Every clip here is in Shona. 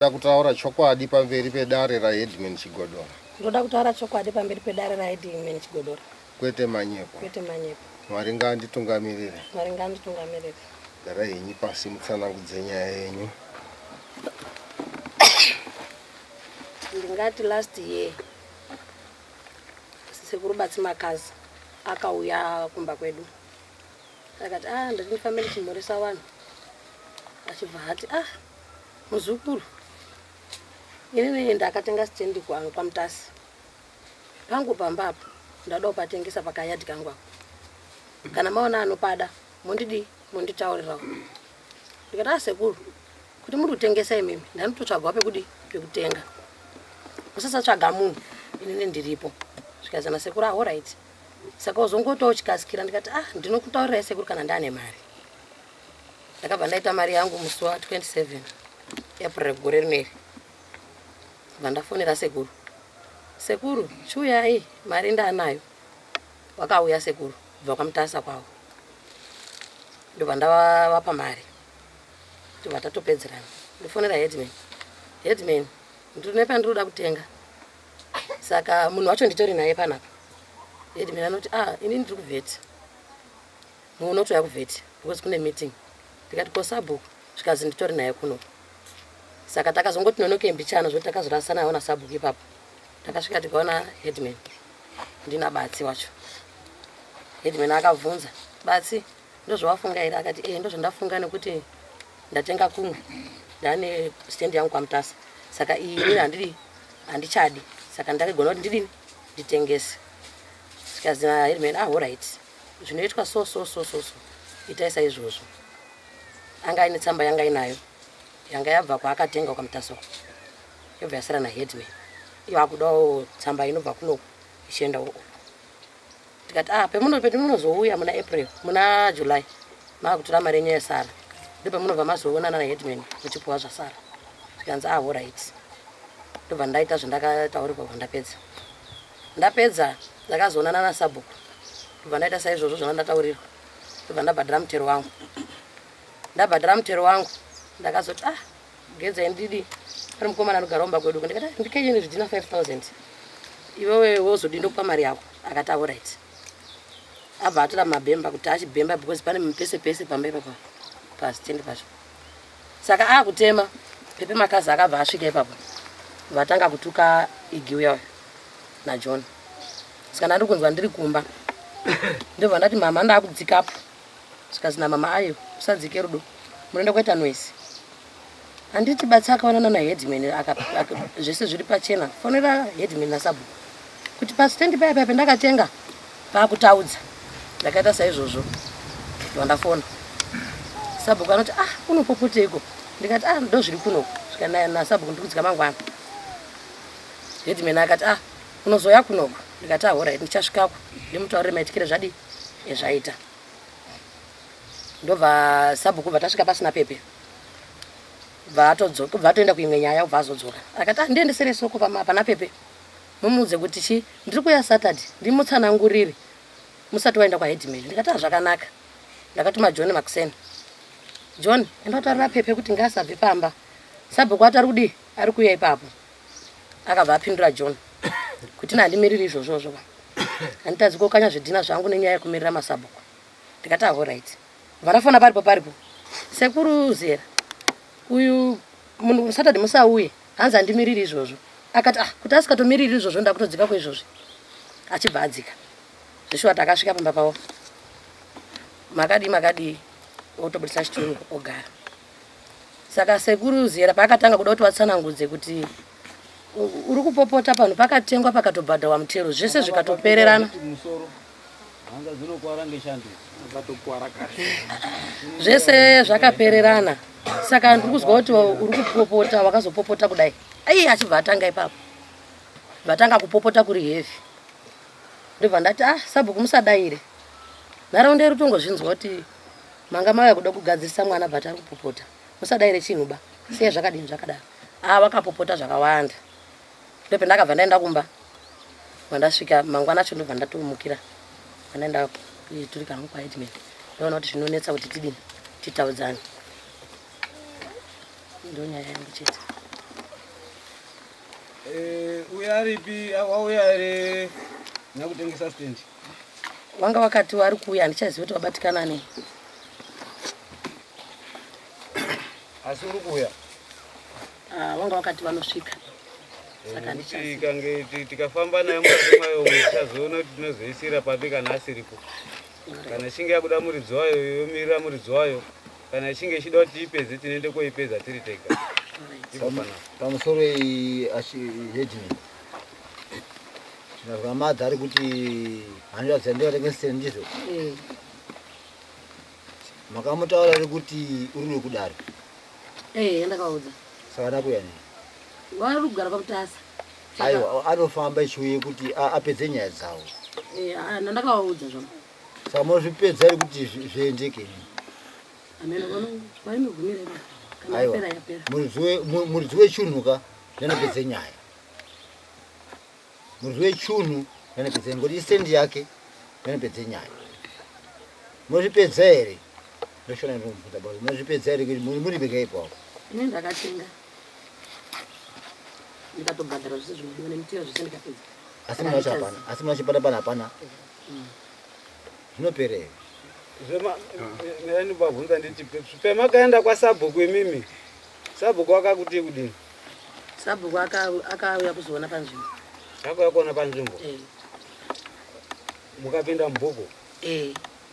Ndoda kutaura chokwadi pamberi pedare raHeadman Chigodora. Ndoda kutaura chokwadi pamberi pedare raHeadman Chigodora. Kwete manyepo. Kwete manyepo. Mwari ngaanditungamirire. Mwari ngaanditungamirire. Garai henyu pasi mutsanangudze nyaya yenyu. Ndingati last year sekuru Batsimakadzi akauya kumba kwedu. Akati ndinofanira chimhoresa vanhu. Achibva ati muzukuru inini ndakatenga stendi kwangu kwaMutasi. Pangu pambapo ndada kupatengesa pakayadi kangu. Kana maona anopada monditaurirawo. Ndikati sekuru kuti muri kutengesa imimi ndanototsvagwa pekutenga. Musasatsvaga munhu inini ndiripo. Zvikazana sekuru alright. Saka uzongotawo chikasikira ndikati ndinokutaurira sekuru kana ndane mari. Ndakabva ndaita mari yangu musi wa 27 April gore rineri. Vandafonera sekuru. Sekuru, chiuyai mari ndanayo. Wakauya sekuru, kubva kwaMutasa kwawo. Ndobva ndavapa mari. Ndobva tatopedzerana. Ndifonera Headman. Headman, ndine pandinoda kutenga. Saka munhu wacho nditori naye panapa. Headman anoti inini ndiri kuvheti. Munhu unotoya kuvheti because kune meeting. Ndikati koSabhuku zvikazi nditori naye kuno. Saka takazongoti nonoke mbichana zvoti takazorasana nawo naSabhuku ipapo. Takasvika tikaona Headman. Ndina Batsi wacho. Headman akabvunza, Batsi, ndozvawafunga here? Akati ndozvandafunga nekuti ndatenga kumwe. Ndane stendi yangu kwaMutasa. Saka inini handichadi. Saka ndakagona kuti nditengese. Zvikazi Headman alright. Zvinoitwa so. Itai saizvozvo. Anga ine tsamba yanga inayo. Yanga yabva kwaakatenga kwaMutasa. Yobva yasara naHeadman. Iyo akudawo tsamba inobva kuno ichienda uko. Tikati pemunozouya muna April, muna July, maakutora mari yenyu yasara. Ndipo pamunobva mazoonana naHeadman muchipuwa zvasara. Zvikanzi alright. Ndobva ndaita zvandakataurirwa ndapedza ndakazoonana naSabhuku. Ndobva ndaita saizvozvo zvandakataurirwa. Ndobva ndabhadhara mutero wangu. Ndakazoti gedzai ndidi ari mukomana anogara kumba kwedu. Ndikati ndikei zvidina 5000. Iwewe wozodi ndokupa mari yako. Akati alright. Abva atora mabhemba kuti achibhemba because pane pese pamba ipapo pastendi pacho. Saka akutema Pepe-Makazi akabva asvika ipapo. Vatanga kutuka Igiuya naJohn. Saka ndiri kunzwa ndiri kumba. Ndobva ndati mama ndakudzikapo. Zvikazi namama ayo usadzike rudo. Munoenda kuita noise. Handiti Batsi akaonana naHeadman zvese zviri pachena. Fonera Headman naSabhuku. Kuti pastendi paya pendakatenga paakutaudza. Ndakaita saizvozvo. Ndondafona. Sabhuku anoti unopopoteiko? Ndikati ndo zviri kuno. Zvikanaya naSabhuku ndiri kudzika mangwana. Headman akati unozoya kunoko. Ndikati alright ndichasvikako. Ndimutaurire maitikire ezvaita. Ndobva Sabhuku vatasvika pasina Pepe. Vatoenda kuimwe nyaya kubva azodzoka. Akati ndiendesere soko pana Pepe. Mumuudze kuti ndiri kuya Saturday ndimutsanangurire musati waenda kwaHeadman. Ndikati zvakanaka. Ndakatuma John Maxen. John, enda kutaurira Pepe kuti ngasabve pamba. Sabhuku ari kuya ipapo. Akabva apindura John kuti handimiriri izvozvo. Handitadzi kukanya zvidhina zvangu nenyaya yekumirira maSabhuku. Ndikati alright. Vanafona paripo. Sekuru Zera. Uyu munhu Saturday musauye. Hanzi handimiriri izvozvo. Akati kuti asikatomiriri izvozvo ndakutodzika kwaizvozvo. Achibva adzika. Zveshuwa takasvika pamba pawo. Makadi otobudisa chitungu ogara. Saka sekuru Zera paakatanga kuda kuti vatsanangudze kuti uri kupopota panhu pakatengwa pakatobhadhawa mutero zvese zvikatopererana. Zvese zvakapererana. Saka ndiri kuzwa kuti uri kupopota wakazopopota kudai. Achibva atanga ipapo. Vatanga kupopota kuri heavy. Ndobva ndati Sabhuku musadaire. Nharaunda iri tongozvinzwa kuti manga mauya kuda kugadzirisa mwana bhata ari kupopota. Musadaire chinhuba. Sei zvakadini zvakadaro. Wakapopota zvakawanda. Ndobva ndakabva ndaenda kumba. Vandasvika mangwana acho ndobva ndatomukira. Ndaenda kuturika hangu kwaHeadman. Ndaona kuti zvinonetsa kuti titaudzane. Ndonya yangu chete. uyaripi awauya nakutengesa stand wanga wakati wari kuuya handichazivi kuti wabatikana nei. asi uri kuuya wanga wakati vanosvika saka kange tikafamba naye mukati mwayo tichazoona kuti tinozoisira papi kana asiripo. Kana ichinge yabuda muridzi wayo yomirira muridzi wayo, kana ichinge ichida kuti ipedze tinoende koipedza tiri tega. Pamusoro hedging tinazwa madzi ari kuti handiratidza ndingatengese ndizvo makamutaura ari kuti uri nekudare. Ndakaudza Saka ndakuya nei wari kugara pamutasa. aiwa anofamba ichiuye kuti apedze nyaya dzawo. Ndakaudza zvona. Saka munozvipedza ari kuti zviendeke. Aiwa muridzi wechunhuka ndanopedze nyaya. Muridzi wechunhu ndanopedze ngoti istendi yake ndanopedze nyaya. Munozvipedza here? Ndoshona ndomubvunza basi munozvipedza here kuti muri bega ipapo? Ine ndakatenga ndikatobhadhara zvese zvinodiwa nemitiyo zvese ndikapedza. Asi munachipana hapana zvinopera here? Ndinobvunza nditi pemakaenda kwasabhuku imimi, sabhuku akakuti kudini? Sabhuku akauya kuzoona panzvimbo. Akauya kuona panzvimbo? Mukapinda mubhuku?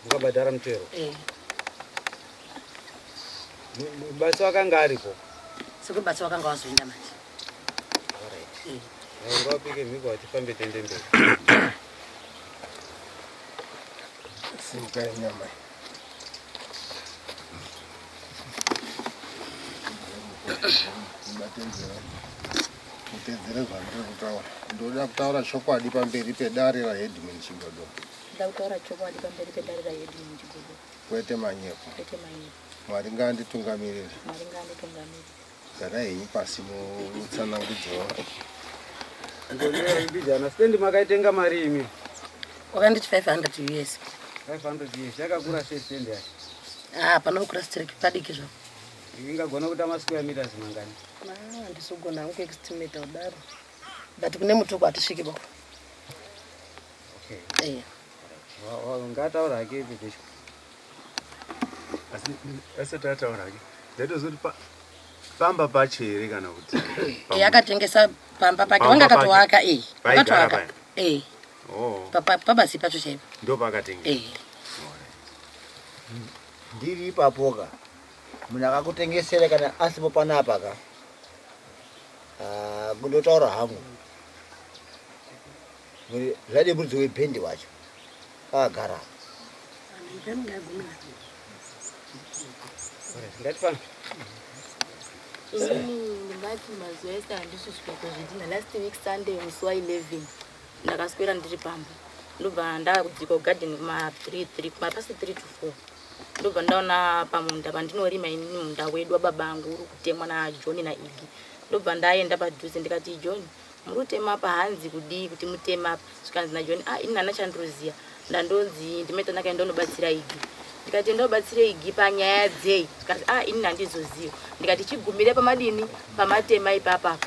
Mukabhadhara mutero? Mubatsi wakanga aripo? Sekubatsi wakanga wazoenda manje. Ngawapike mhiko watifambe tende mberi. Simka nyama. Mutedzere zvandiri kutaura. Ndoda kutaura chokwadi pamberi pedare raHeadman Chigodo. Ndoda kutaura chokwadi pamberi pedare raHeadman Chigodo. Kwete manyepo. Mwari ngaanditungamirire. Gara henyu pasi mutsanangudzo. Ndonera stendi makaitenga mari imi? Wakanditi 500 US. 500 US yakakura sei stendi yacho? Panokura strike padiki zvo. Ingagona kuita masquare meters mangani? Ndisogona kuestimate udaro. But kune mutuku hatisviki bako. Okay. Ngataura hake pedesho. Asi tataura hake. Ndetozoti pamba pacho here kana kuti? Akatengesa pamba pake wanga katoaka Akatoaka. Pabasi pacho chaipo. Ndo pakatengesa. Ndiri ipapoka munhu akakutengesera kana asipo panapa ka kundotaura hangu zvade muridzi webhendi wacho akagara ndingati mazuva ese handisvisvika kuzvidina. Last week Sunday musi wa11 ndakaswera ndiri pamba ndobva ndakudzika kugarden kumapasi 3 to 4 ndobva ndaona pamunda pandinorima inini munda wedu wababa angu uri kutemwa naJohn naIgi. Ndobva ndaenda padhuze ndikati John muri kutema pahanzi kudii kuti mutema apa? Zvikanzi naJohn ini hana chandiroziya ndandonzi ndimeta ndakaenda kunobatsira Igi. Ndikati ndobatsira Igi panyaya dzei? Zvikanzi ini handizoziva. Ndikati chigumire pamadini pamatema ipapa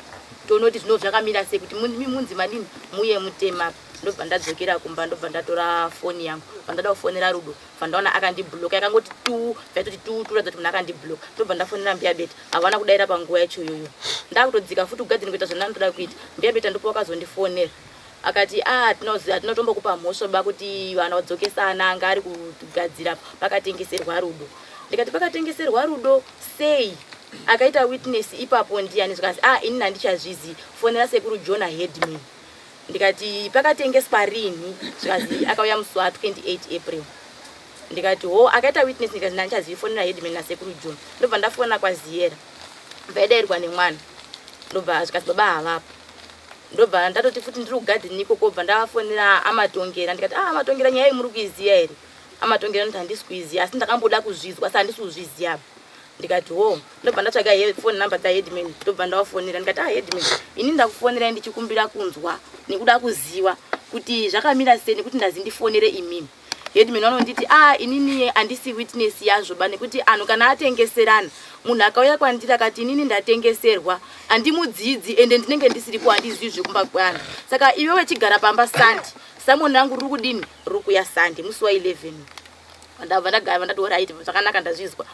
tonoti zvinova zvakamira sei kuti munzi madini muye mutema apa. Ndobva ndadzokera kumba ndobva ndatora foni yangu pandada kufonera Rudo pandaona akandibloka yakangoti tu vaitoti tu radza kuti munhu akandibloka. Ndobva ndafonera Mbiyabeta havana kudaira panguva yacho iyoyo. Ndakutodzika futi kugadhini kuita zvona ndoda kuita. Mbiyabeta ndipo wakazondifonera akati tinotombokupa mhosva ba kuti vana vadzokesana anga ari kugadzira pakatengeserwa Rudo. Ndikati pakatengeserwa Rudo sei? Akaita witness ipapo ndiani? Zvikanzi ini handichazvizivi, fonera sekuru John Headman. Ndikati pakatengeswa rini? Zvikanzi akauya musi wa28 April. Ndikati akaita witness ndikati handichazivi, fonera Headman nasekuru John. Ndobva ndafona kwaZiera vaidairirwa nemwana. Ndobva zvikanzi baba havapo. Ndobva ndatoti futi ndiri kugadhini ikoko bva ndafonera Amatongera ndikati Amatongera nyaya muri kuiziya here? Amatongera ndoti handisi kuiziya asi ndakamboda kuzvizwa asi handisi kuzviziya. Ndikati ndobva ndatsvaga phone number dzaHeadman ndobva ndawafonera ndikati Headman ini ndakufonera ndichikumbira kunzwa nekuda kuziva kuti zvakamira sei nekuti ndazi ndifonere imimi. headman vanonditi inini handisi witness yazvo ba nekuti anhu kana atengeserana munhu akauya kwandiri akati inini ndatengeserwa handimudzidzi ende ndinenge ndisiripo handizivi zvekumba kweanhu saka iwe wechigara pamba sandi samoni rangu riri kudini riri kuya sandi musi wa11 ndabva ndagara ndati oraiti zvakanaka ndazvizwa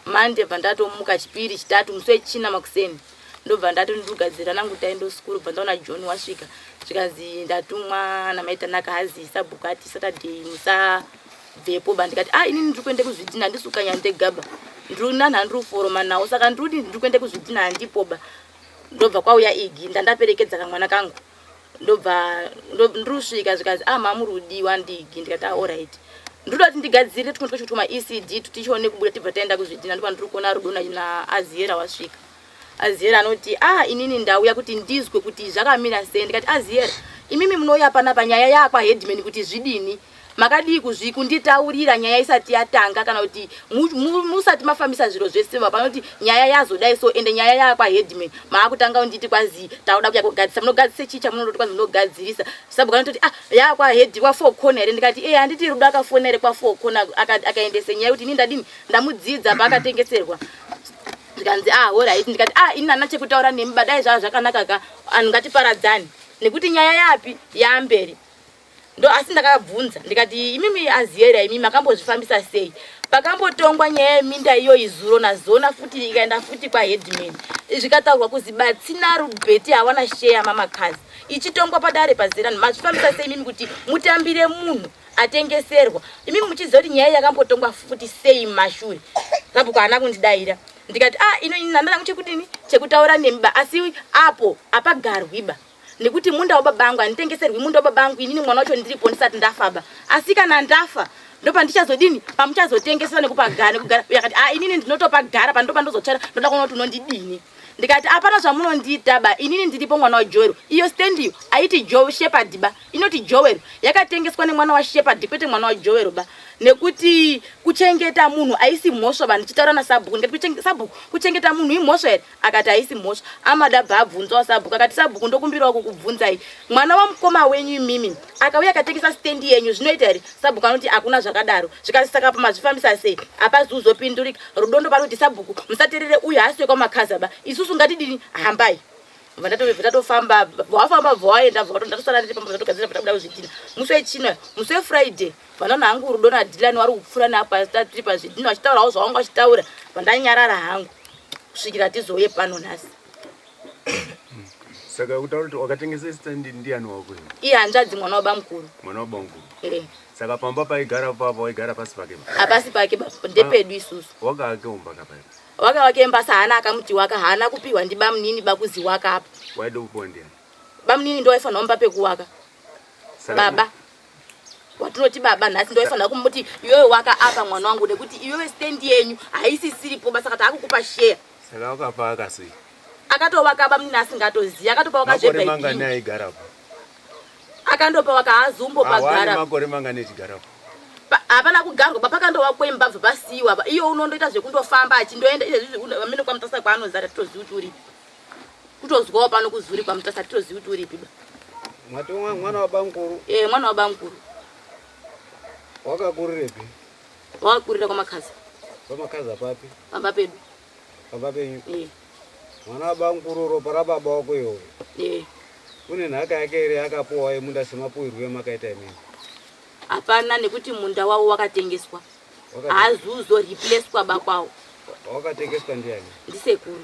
mande bva ndatomuka chipiri chitatu musi wechina makuseni ndobva ndati ndogadzira nangu taendo skuru bva ndaona John wasvika zvikazi ndatumwa namaita nakazi sabhuku ati Saturday musabvepo ba ndikati inini ndiri kuende kuzvidhina handisukanya ndegaba ndiri nanha ndiri kuforoma nawo saka ndiri kuende kuzvidhina handipo ba ndobva kwauya igi ndandaperekedza kamwana kangu ndobva ndiri kusvika zvikazi mamurudiwa ndigi ndikati alright ndiri kuti ndigadzire tukunzwa chotuma ECD tichione kubuda tibva taenda kuzvidhina ndipo ndiri kuona rudo naAziera wasvika Aziera anoti inini ndauya kuti ndizwe kuti zvakamira sei ndikati Aziera imimi munouya panapa nyaya yakwa headman kuti zvidini makadii kunditaurira nyaya isati yatanga kana kuti musati mafambisa zviro zvese panoti nyaya yazodai so ende nyaya yakwa headman maakutanga unditi kwazi tauda kuya kugadzisa munogadzise chicha munondoti kwazi munogadzirisa sabuka anototi yakwa head kwa 4 corner ere ndikati handiti rudo akafonere kwa 4 corner akaendese nyaya kuti ndadini ndamudzidza paakatengeserwa ndikanzi alright ndikati ini ana chekutaura nemi dai zvakanaka ka anhu ngatiparadzane nekuti nyaya yapi yaamberi ndo asi ndakabvunza ndikati imimi Aziera imimi makambozvifambisa sei pakambotongwa nyaya yeminda iyo izuro nazona futi ikaenda futi kwa headman zvikataurwa kuzi batsina rubheti hawana share mamakazi ichitongwa padare pazera mazvifambisa sei imimi kuti mutambire munhu atengeserwa imimi muchiziva kuti nyaya yakambotongwa futi sei mashure sabhuku haana kundidaira ndikati ino ndandanga chekudini chekutaura nemiba asi apo apagarwiba nekuti munda wababa angu anditengeserwi munda wababa angu inini mwana wacho ndiripo ndisati ndafaba asi kana ndafa ndopa ndichazodini pamuchazotengesera nekupagara kugara yakati inini ndinotopagara pandopa ndozotsvara ndoda kuona kuti unondidini ndikati apana zvamunondiita ba inini ndiripo mwana waJoero iyo stand iyo aiti Joe Shepherd ba inoti Joero yakatengeswa nemwana waShepherd kwete mwana waJoero ba nekuti kuchengeta munhu aisi mhosva vanhu chitaura naSabhuku ndikati Sabhuku kuchengeta munhu imhosva ere akati aisi mhosva amada bhabvunzawo Sabhuku akati Sabhuku ndokumbirawo kukubvunzai mwana wamukoma wenyu imimi akauya akatengesa stand yenyu zvinoita ere Sabhuku anoti hakuna zvakadaro zvikasaka pamazvifambisa sei apazuzopindurika rudondo panoti Sabhuku musaterere uyu haasi wekwamakaza ba isusu ngatidini hambai vandatofamba vafamba vaenda ndatosara ndiri pamba ndatogadzira vatabuda kuzvidhina musi wechina musi weFriday vanana hangu rudo naDilani wari kupfura napa tiri pazvidhina vachitaurawo zvavanga vachitaura vandanyarara hangu kusvikira tizouye pano nhasi saka utaura kuti wakatengesa stand ndiani wako iye hanzvadzi mwana wabamukuru saka pamba paigara papa waigara pasi pake hapasi pake ndepedu isusu wakakeumba kapaya wakawakembasa haana akamuti waka haana kupiwa ndibamunini bakuzi waka apa waida kupiwa ndiani bamunini ndo waifanira kumupa pekuwaka baba watinoti baba nhasi ndo waifanira kumuti iwewe waka apa mwana wangu nekuti iwewe stand yenyu haisisiripo basa kati akukupa share saka wakapa akasei akatovaka bamunini asingatoziva akatopa wakazvebhaikini aigarapo akandopa waka hazumbo pagara makore mangani echigarapo hapana kugarwa papakandova kwembabva pasiyiwa iyo unondoita zvekundofamba achindoenda amene kwamutasa kwaanozara titozivi kuti uripi kutozwawo pano kuzuri kwamutasa titozivi kuti uripi ba mwati mwana wabamukuru mwana wabamukuru wakakurirepi wakakurira kwamakazi apapi pamba pedu pamba penyu mwana wabamukuru ropa rababa wako iwoyo une nhaka yake ere akapuwa yemunda semapuwirwe makaita imini hapana nekuti munda wavo wakatengeswa hazuzoripleswa bakwawo wakatengeswa ndiani ndisekuru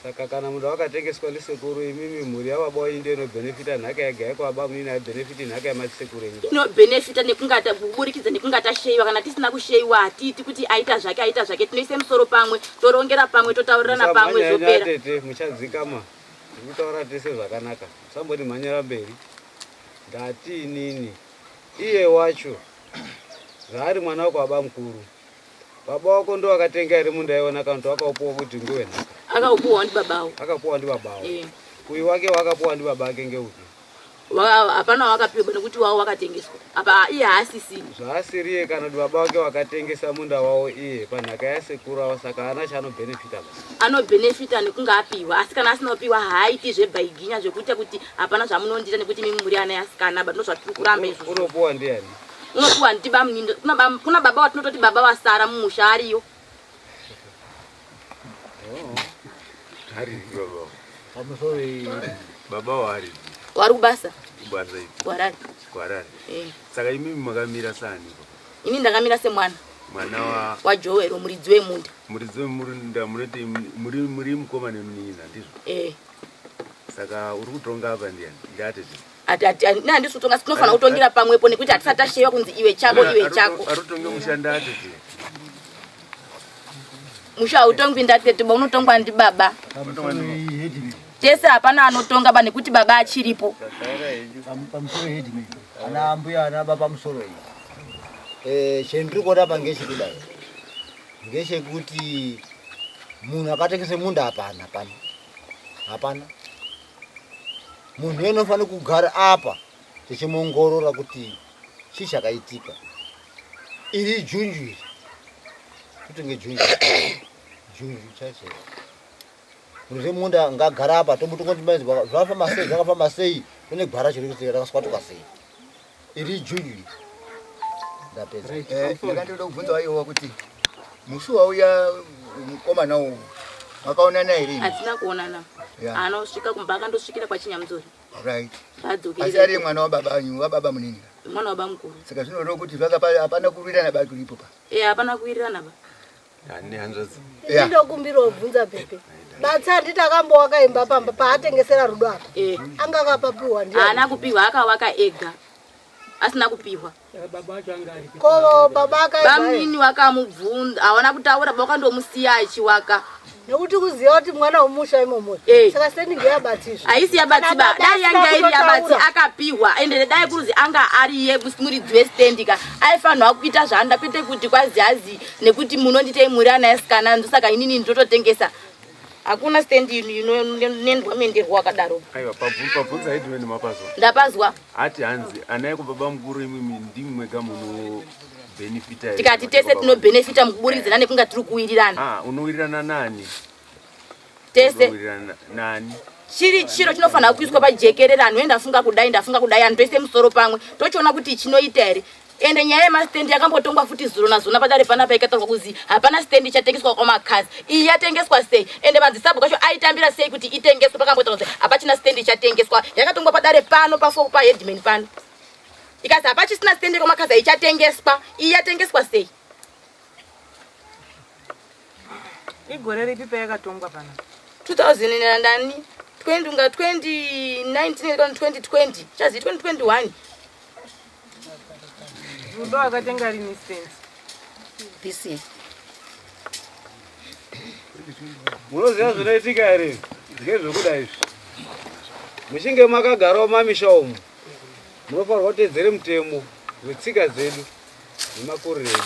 saka kana munda wakatengeswa ndisekuru imimi mhuri yababa inde inobhenefita nhaka yega yako baba munini aibhenefiti nhaka yamasekuru enyu inobhenefita kuburikidza nekungatasheyiwa kana tisina kusheyiwa hatiiti kuti aita zvake tinoise musoro pamwe torongera pamwe totaurirana pamwe zopera tete muchadzikama ndikutaura tese zvakanaka musamboti mhanyira mberi ndati inini iye wacho zvaari mwana wako baba mukuru baba wako ndo akatenga iri munda iwona kanti wakaupuwa kuti nguwe nhaka akaupuwa ndi babawo akapuwa ndi babawo uyu wake wakapuwa ndi baba ake ngeupi hapana wakapiwa nekuti wavo wakatengeswa apa iye haasisini zvaasiriye kana kuti baba wake wakatengesa munda wavo iye panhaka yasekuru avo saka haana chaanobhenefita basi anobhenefita nekunge apiwa asi kana asina kupiwa haaiti zvebhaiginya zvekuita kuti hapana zvamunondiita nekuti mimi muri ana yasikana ba ndozvatiri kuramba izvozvo unopuwa ndiani unopiwa ndiba mnindo. Kuna baba watinototi baba wasara mumusha ariyo. Hari baba. Pamusoro Baba wari. Wari kubasa. Kubasa ipi. Warari. Kwarari. Saka imi makamira sani. Ini ndakamira semwana. Mwana wa Joel muridzi wemunda. Muridzi wemunda munoti muri mukoma nemunina ndizvo. Saka uri kutonga apa ndiani? Ndati handisi kutonga, tinofana kutongira pamwepo nekuti hatisatashewa kunzi iwe chako iwe chako. Arutonge mushanda atiti. Musha hautongwi ndatetiba, unotongwa ndi baba. Tese hapana anotonga ba nekuti baba achiripo. Pamusoro headman. Ana ambuya ana baba pamusoro iyi. Chendiri kuona apa ngechekudai. Ngechekuti munhu akatengese munda hapana. Munhu unofanira kugara apa tichimongorora kuti chii chakaitika. Iri junju iri. Kutenge junju. Junju chacho. Munhu munda ngagara apa tomutongoti maizi zvafamba sei kune gwara chiri kuti rakaswatuka sei. Iri junju iri. Ndapedza. Ndakandoda kubvunza waiwa kuti musi wauya mukomana uyu wakaonana here? Hatina kuonana. Anosvika kumba akandosvikira kwaChinyamuzori. Right. Adzokera. Asi ari mwana wababanyu, wababa munini? Mwana wababa mukuru. Saka zvinoda kuti hapana kuwirirana batu ripo pa. Hapana kuwirirana ba. Hani hanzvadzi. Ndinokumbira kubvunza Pepe. Batsi handiti akamboaka imba pamba paatengesera rudo apa. Anga akapapiwa ndiani? Haana kupiwa, akawaka ega. Asina kupiwa. Ko baba akaenda. Bamini wakamubvunza, hawana kutaura bakandomusiya achiwaka. Nekuti kuziva kuti mwana womusha imomo. Saka stendi ngeyabatizvo. Haisi yabatsi ba, dai yanga iri yabatsi akapiwa. Ende dai kuzi anga ari muridzi westendi ka. Aifanirwa kuita zvaanoda kuite kuti kwaziazi nekuti munonditei muri ana esikana ndosaka inini ndototengesa. Hakuna stendi inondwa menderwa wakadaro. Aiwa pabvunza headman mapazwa. Ndapazwa. Ati hanzi ana eko baba mukuru imimi ndimi mwega muno benefita. Tikati tese tino benefita mukuburidzana nekunga tiri kuwirirana. Unowirirana nani? Tese. Unowirirana nani? Chiro chinofanira kuiswa pajekererano, ndafunga kudai antu tose musoro pamwe. Tochiona kuti chinoita here. Ende nyaya yemastendi yakambotongwa futi zuro nazona padare panapa ikatorwa kuzi hapana stendi chatengeswa kwamakazi. Iyi yatengeswa sei? Ende madzisabu kacho aitambira sei kuti itengeswe pakambotorwa sei? Hapachina stendi chatengeswa. Yakatongwa padare pano pa headman pano. Ikazi hapachisina stendi kwamakazi aichatengeswa. Iyi yatengeswa sei? Igore ripi payakatongwa pano? 2019 2020 chazi 2021. Rudo akatenga rini stendi? PC. Munoziva zvinoitika here? Ngezvekuda izvi. Muchinge makagarawo mamisha umu, munofanirwa kuteedzera mutemo wetsika dzedu nemakuriro edu.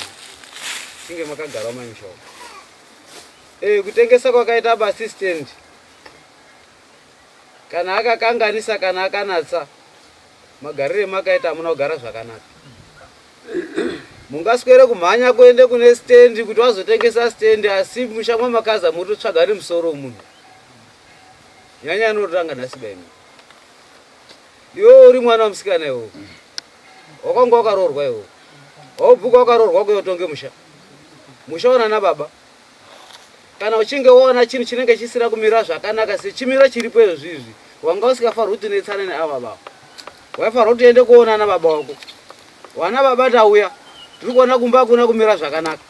Muchinge makagarawo mamisha umu. Kutengesa kwakaita basi stendi. Kana akakanganisa kana akanatsa, magarire makaita hamuna kugara zvakanaka. Mungaswere kumhanya kuende kune stendi kuti wazotengesa stendi asi mushamwa makaza muri tsvaga ri musoro munhu. Nyanya anotanga nasiba imi. Iwe uri mwana wamusikana iwe. Wakanga wakarorwa iwe. Wabvuka wakarorwa kuyotonge musha. Mushaona na baba. Kana uchinge waona chinhu chinenge chisira kumira zvakanaka sechimira chiripo izvi, wanga usikafarwa kuti netsana neava baba. Waifarwa kuti ende kuona na baba wako. Wana baba tauya. Tiri kuona kumba kuna kumira zvakanaka.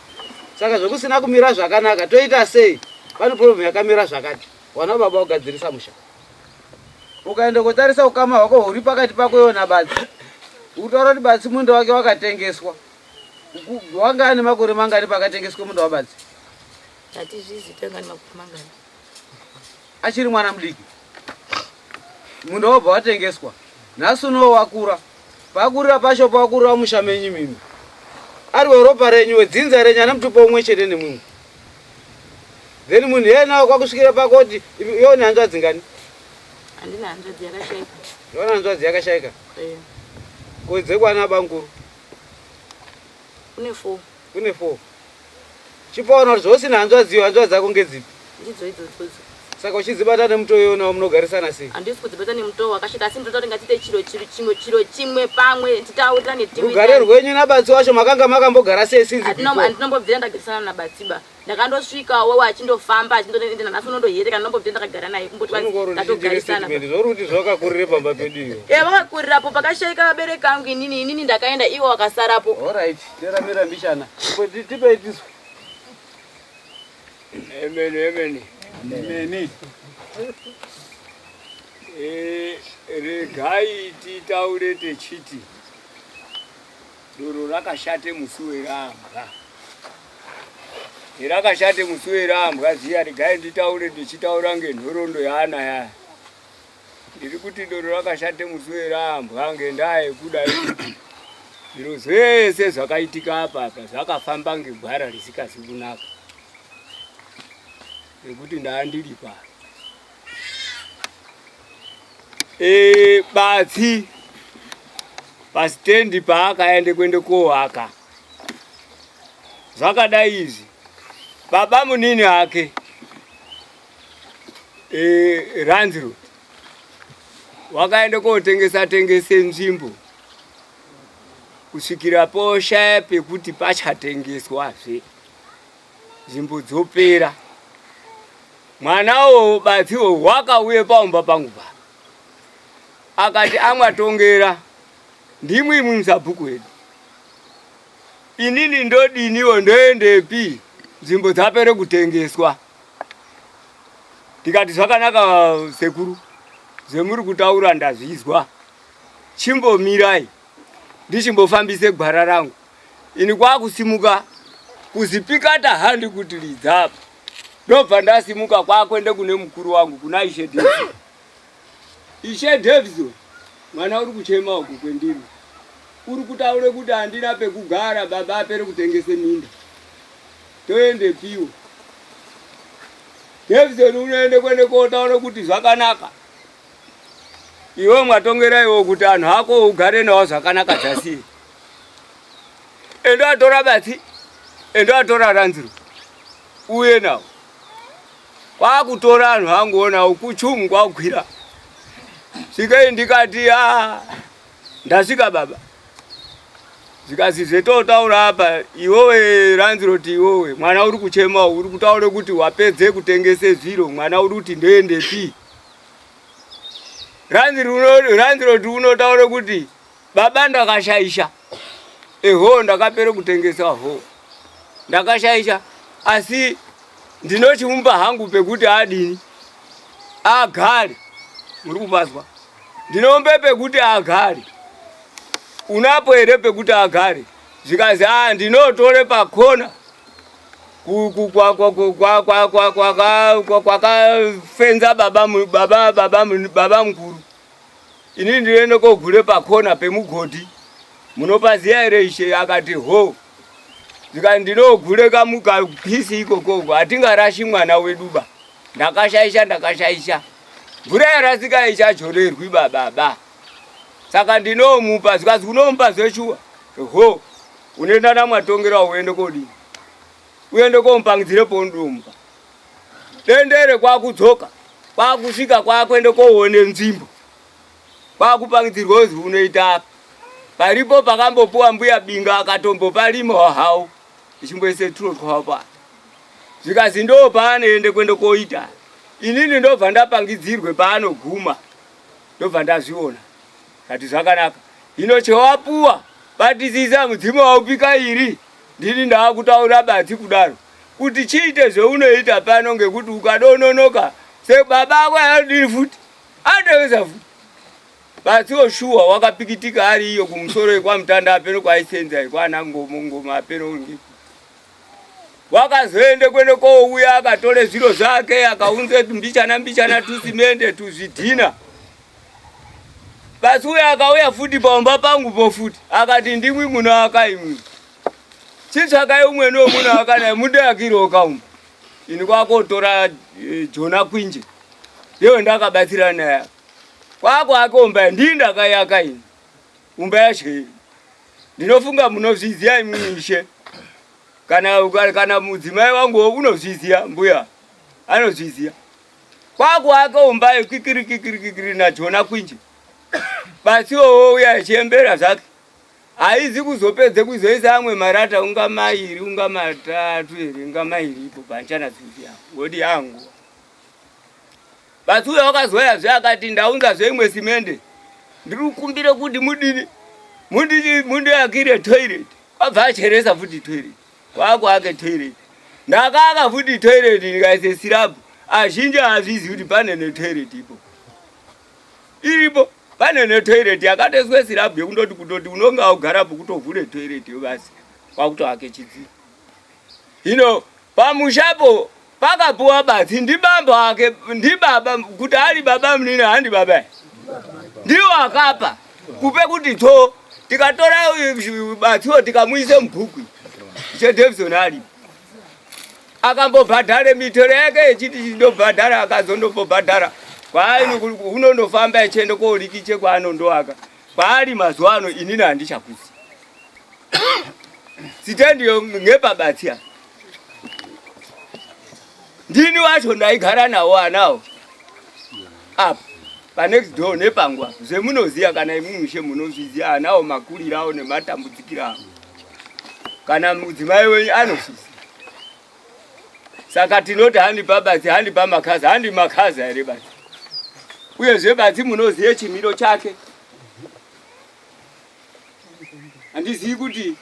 Saka zvokusina kumira zvakanaka toita sei? Pane problem yakamira zvakati. Wana baba ugadzirisa musha. Ukaenda kotarisa ukama hwako huri pakati pako iwe nabatsi. Utaura kuti batsi munda wake wakatengeswa. Wanga ane makore mangani pakatengeswa munda wabatsi? Hatizvizi tengani makore mangani. Achiri mwana mudiki. Munda wabva watengeswa. Nhasi unowo wakura. Pakurira pasho pakurira musha menyu mimi. Ari weropa renyu wedzinza renyu ana mutupo umwe chete nemumwe. Then munhu yena kwakusvikira pakoti iwe une hanzvadzi ngani? Handina hanzvadzi yakashaika. Yona hanzvadzi yakashaika? Kodze kwana banguru. Kune 4. Kune 4. Chipaona kuti zvosina hanzvadzi dzako ngedzipi? Ndidzo idzodzo. Saka uchizibata nemuto yona munogarisana sei? Handisi kudzibata nemuto wakashika asi ndotaura ngatite chiro chimwe pamwe titaurira netimu. Rugare rwenyu nabatsi wacho makanga makambogara sei sinzi? Andinombobvira ndagarisana nabatsiba. Ndakandosvika wewe achindofamba achindonenda nhasi unondohereka ndinombobvira ndakagara naye kumboti ndatogarisana. Zvoruti zvakakurire pamba pedu iyo. Vakakurirapo pakashaika vabereki vangu inini ndakaenda ivo vakasarapo. Alright, teramira mbishana. Tipe tisu. Amen. Regai titaure techiti doro rakashate musi werambwa. Rakashate musi werambwa ziya regai nditaure ndichitaura ngenhorondo yaana yaya. Ndiri kuti doro rakashate musi werambwa ngendaa yekuda kuti zviro zvese zvakaitika apa zvakafamba ngegwara risikazi kunaka. Nekuti ndandiri pa batsi pasitendi paakaende kwende koaka zvakadai izvi. Baba munini ake Ranziro wakaende kotengesa nzvimbo kusvikira poshaya pekuti pachatengeswazve nzvimbo dzopera. Mwanawo batsiwo wakauye paumba pangu pa akati amwatongera ndimwi muzabhuku wedu inini ndodiniwo ndoendepi nzvimbo dzapere kutengeswa. Ndikati zvakanaka sekuru zvemuri kutaura ndazvizwa chimbomirai ndichimbofambise gwara rangu ini kwakusimuka kuzipikata handi kuti lidzapa. Ndobva ndasimuka kwakwende kune mukuru wangu kuna Ishe Davis. Ishe Davis mwana uri kuchema uku kwendiri. Uri kutaure kuti handina pekugara baba apere kutengese minda. Toende piwo. Davis unoende kwende kotaura kuti zvakanaka. Iwe mwatongera iwo kuti anhu ako ugare nawo zvakanaka dzasi. Endo atora batsi. Endo atora Ranziro. Uye nawo. Kwakutora anhu anguona ukuchumu kwagwira. Svika ndikati ndasvika baba. Zvikazi zvetotaura apa iwowe Ranziro ti iwowe mwana uri kuchema uri kutaura kuti wapedze kutengese zviro mwana uri kuti ndoende pi. Ranziro ti unotaura kuti baba ndakashaisha. Ndakapere kutengesa ndakashaisha asi ndinochiumba hangu pekuti adini agare. Muri kupazwa? Ndinombe pekuti agare. Unapo ere pekuti agare. Zvikazi ndinotore pakona kwakafenza baba mukuru. Ini ndiende kogure pakona pemugodhi. Munopaziya ere Ishe? Akati Zvika ndinogure kamupisi ikoko hatingarashi mwana weduba. Ndakashaisha. Mvura yarasika ichacholerwi baba. Saka ndinomupa zvikazi unomupa zveshuwa. Unoenda namwatongera uende kodini. Uende komupangidzire pondomupa. Dendere kwakudzoka. Kwakusvika kwakwende koone nzvimbo. Kwakupangidzirwa kuti unoita apa. Paripo pakambopuwa mbuya binga akatomboparima hawo. Ichimboise tulo kwapa. Zvikazi ndo paanoende kwende koita. Inini ndobva ndapangidzirwe paanoguma. Ndobva ndazviona. Kati zvakanaka. Hino chewapuwa batisisa mudzimu waupika iri. Ndini ndakutaura batsi kudaro. Kuti chiite zveunoita pano ngekuti ukadononoka se baba ako adiri futi. Adeweza futi. Batsiwo shuwa wakapikitika ari iyo kumusoro kwa mtanda apeno kwaisenza kwana ngoma apeno ngi. Wakazoende kwende kouya akatore zviro zvake akaunze mbichana tusimende tuzvidhina. Basi uya akauya futi paumba pangu pofuti akati ndimwi muno akaimwi. Chitsvakai umwe nomuno akana mude akiro kaumba. Ini kwakotora Jona Kwinje. Ndiyo ndakabatsira naye. Kwako akomba ndinda kayaka ini. Umba yashe. Ndinofunga munozviziya imwi Ishe. Kana mudzimai wangu unozviziya mbuya. Anozviziya. kwakuaka umbayo kikiri nachona kwinje basi wowo uya achiembera zvake haizi kuzopedze kuzoisa amwe marata unga mairi unga matatu here unga mairi ipo panchana dzimbi yangu ngoti yangu basi uya wakazoya zve akati ndaunza zveimwe simende ndiri kukumbire kuti mudini mundiakire toilet wabva acheresa futi toilet kwakuake toilet ndakaaka futi toilet ndikaise sirabu azhinji hazvizi kuti pane netoilet ipo iripo pane netoilet yakatoiswe sirabu yekundoti unonga ugarapo kutovhure toilet yo basi kwakutoake chidziro hino pamushapo pakapuwa basi ndibamba ake ndibaba kuti ari baba munini handi baba ndiwo akapa kupe kuti to tikatora batsiwo tikamuise mubhukwi cheDavison alipo akambobhadhare mitoro yake echiti chindobhadhara akazondobhadhara kwaani unondofamba echiende koorikiche kwaanondoaka kwaari mazuva ano inini handichakuzi sitendiyo ngepabatsiya ndini wacho ndaigara nawo anawo apa panext door nepangwa zvemunoziya kana imumushe munozviziya anawo makuriro awo nematambudzikiro awo kana mudzimai wenyu anozviziya saka tinoti handi pabatsi handi pamakazi handi makazi here batsi uyezve batsi munoziye chimiro chake handizivi kuti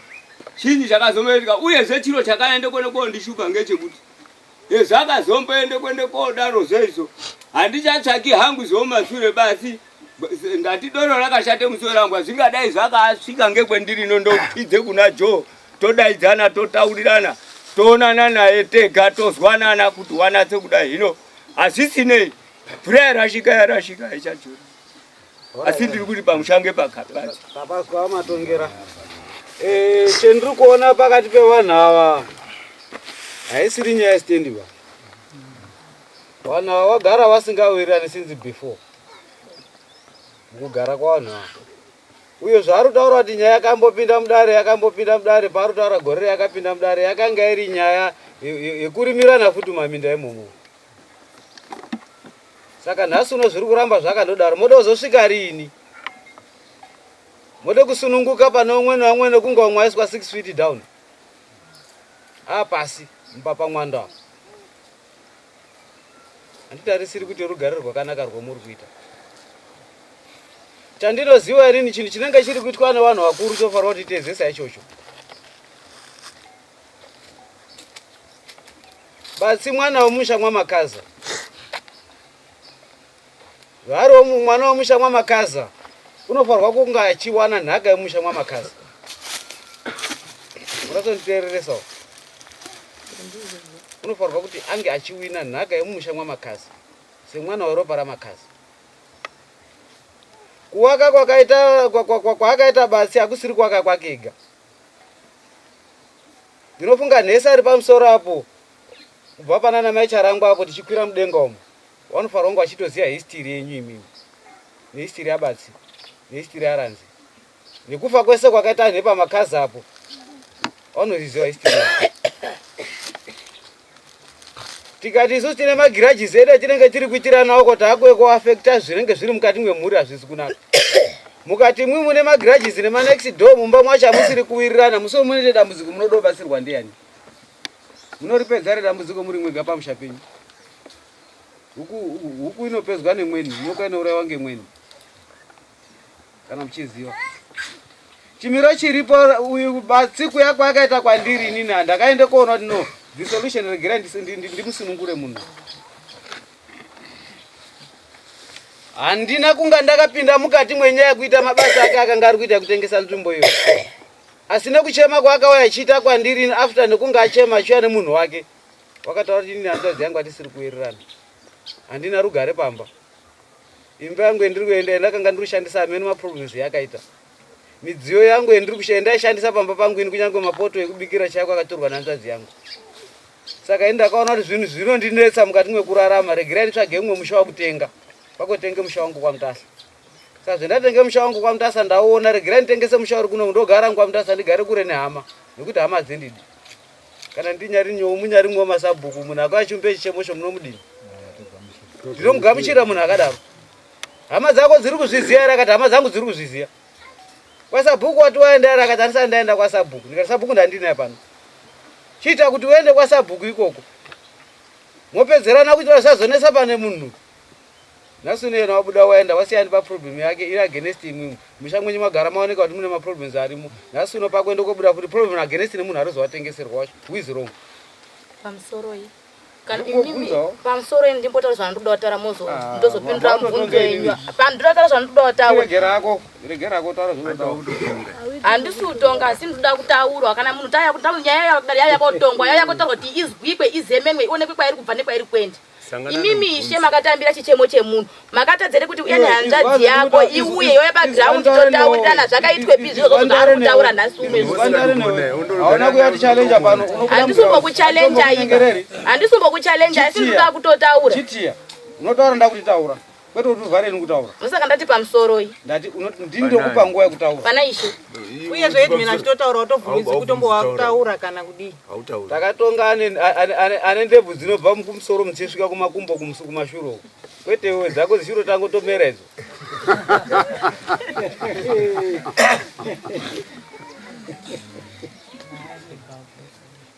chinyi chakazomboitika uyezve chiro chakaende kwende kondishupa ngechekuti zvakazomboende kwende kodaro zvezvo handichatsvaki hangu zvomashure basi ndati doro rakashate musoro rangu hazvingadai zvakasvika ngekwendirino ndopidze kuna Joe todaidzana totaurirana toonana naye tega tozwanana kuti wanatse kudai hino hazvisinei mvura yarashika haichachora asi ndiri kuti pamushange pakapati tapaswa matongera chendiri kuona pakati pevanhu ava haisiri nyaya yesitendiwa vanhu ava vagara vasingawirirani since before mukugara kwavanhu ava uye zvaari kutaura kuti nyaya yakambopinda mudare paari kutaura gore yakapinda mudare yakanga iri nyaya yekurimirana futi maminda imomo saka nhasi uno zviri kuramba zvakandodaro mode kuzosvika rini mode kusununguka pane umwe neumwe nekunga umwe aiswa 6 feet down apasi mupapa mwanda handitarisiri kuti rugare rwakanaka rwomuri kuita chandinoziva inini chinhu chinenge chiri kuitwa nevanhu vakuru tofanira kuti titezesa ichocho batsi mwana womusha mwamakaza variwo mwana womusha mwamakaza unofanirwa kunga achiwana nhaka yemusha mwamakaza unatoniteereresawo unofanirwa kuti ange achiwina nhaka yemusha mwamakaza semwana weropa ramakaza kuwaka kwaakaita batsi hakusiri kuwaka kwakega ndinofunga nhesi ari pamusoro apo kubva panana mai charangu apo tichikwira mudenga umo vanofanira kunge vachitoziva histiri yenyu imimi nehistiri yabatsi nehistiri yaranzi nekufa kwese kwakaita nepamakazi apo vanoziziva histiri tikati isusu tine magirages edu atinenge tiri kuitira nawo kuti akuwe kuafekta zvinenge zviri mukati mwemhuri hazvisi kunaka mukati mwi mune magirages nemanext door mumba mwacho hamusiri kuwirirana musoro munoite dambudziko munodobatsirwa ndiani munoripedza redambudziko muri mwega pamusha penyu huku inopedzwa nemweni nyoka inourayiwa ngemweni kana muchiziva chimiro chiripo uyu batsiku yako yakaita kwandiri inini handakaende kuona kuti no the solution regira ndimusunungure munhu handina kunga ndakapinda mukati mwenyaya yekuita mabasa ake akanga ari kuita kutengesa nzvimbo iyo asi nekuchema kwaakauya achiita kwandiri after nekunga achema achiuya nemunhu wake wakataura kuti inini hanzvadzi yangu hatisiri kuwirirana handina rugare pamba imba yangu yendiri kuenda ndakanga ndiri kushandisa amene maproblems yakaita midziyo yangu yendiri kushandisa ndaishandisa pamba pangu ini kunyange mapoto ekubikira chako akatorwa nanzvadzi yangu saka ini ndakaona kuti zvinhu zvinondinetsa mukati mwekurarama regerai nditsvage umwe musha wakutenga pakotenge musha wangu kwamutasa saka zvendatenge musha wangu kwamutasa ndaona regerai nditengese musha uri kuno ndogara ngu kwamutasa ndigare kure nehama nekuti hama dzendidi kana ndinyari nyowo munyari mwo masabhuku munhu akachiumbe chichemosho munomudini ndinomugamuchira munhu akadaro. Hama dzako dziri kuzviziya ere? Akati hama dzangu dziri kuzviziya. Kwasabhuku wati waenda ere? Akati handisati ndaenda kwasabhuku. Ndikati sabhuku ndandinaye pano. Chiita kuti uende kwasabhuku ikoko. Mopedzerana kuti vasazonesa pane munhu. Nhasi nena wabuda waenda wasiyani paproblem yake iri against imwe. Musha mwenyu magara maoneka kuti mune maproblems arimo. Nhasi uno pakwenda kobuda kuti problem against nemunhu arizowatengeserwa wacho. Who is wrong? Pamusoro iyi. Kana inini pamusoro iyi ndimbotaura zvandoda kutaura mozo ndozopindura mubvunzo yenyu. Pandinotaura zvandoda kutaura. Regerako taura zvonoda. Handisi kutonga asi ndoda kutaurwa kana munhu taya kuti nyaya yaya yakotongwa yaya yakotaurwa kuti izwikwe izemenwe ionekwe kwairi kubva nekwairi kuenda. Imimi ishe makatambira chichemo chemunhu makatadzere kuti uye nehanzvadzi yako iuye yoya paground totaurirana zvakaitwe pizvo zvozvaari kutaura nhasi Hauna kuyati challenge pano. Handisumbokuchallenja iwe. Handisumbokuchallenja asi ndoda kutotaura. Chitiya. Unotaura ndakuti taura. Kwete kuti uvhare nikutaura. Musaka ndati pamusoro iyi. Ndati ndindokupa nguva yekutaura. Pana ishe. Uye zvedu achitotaura utovhunidzi kutombowa kutaura kana kudii. Takatonga ane ndebvu dzinobva kumusoro muchisvika kumakumbo kumashuro. Kwete wewe dzako zishuro tango tomera idzo.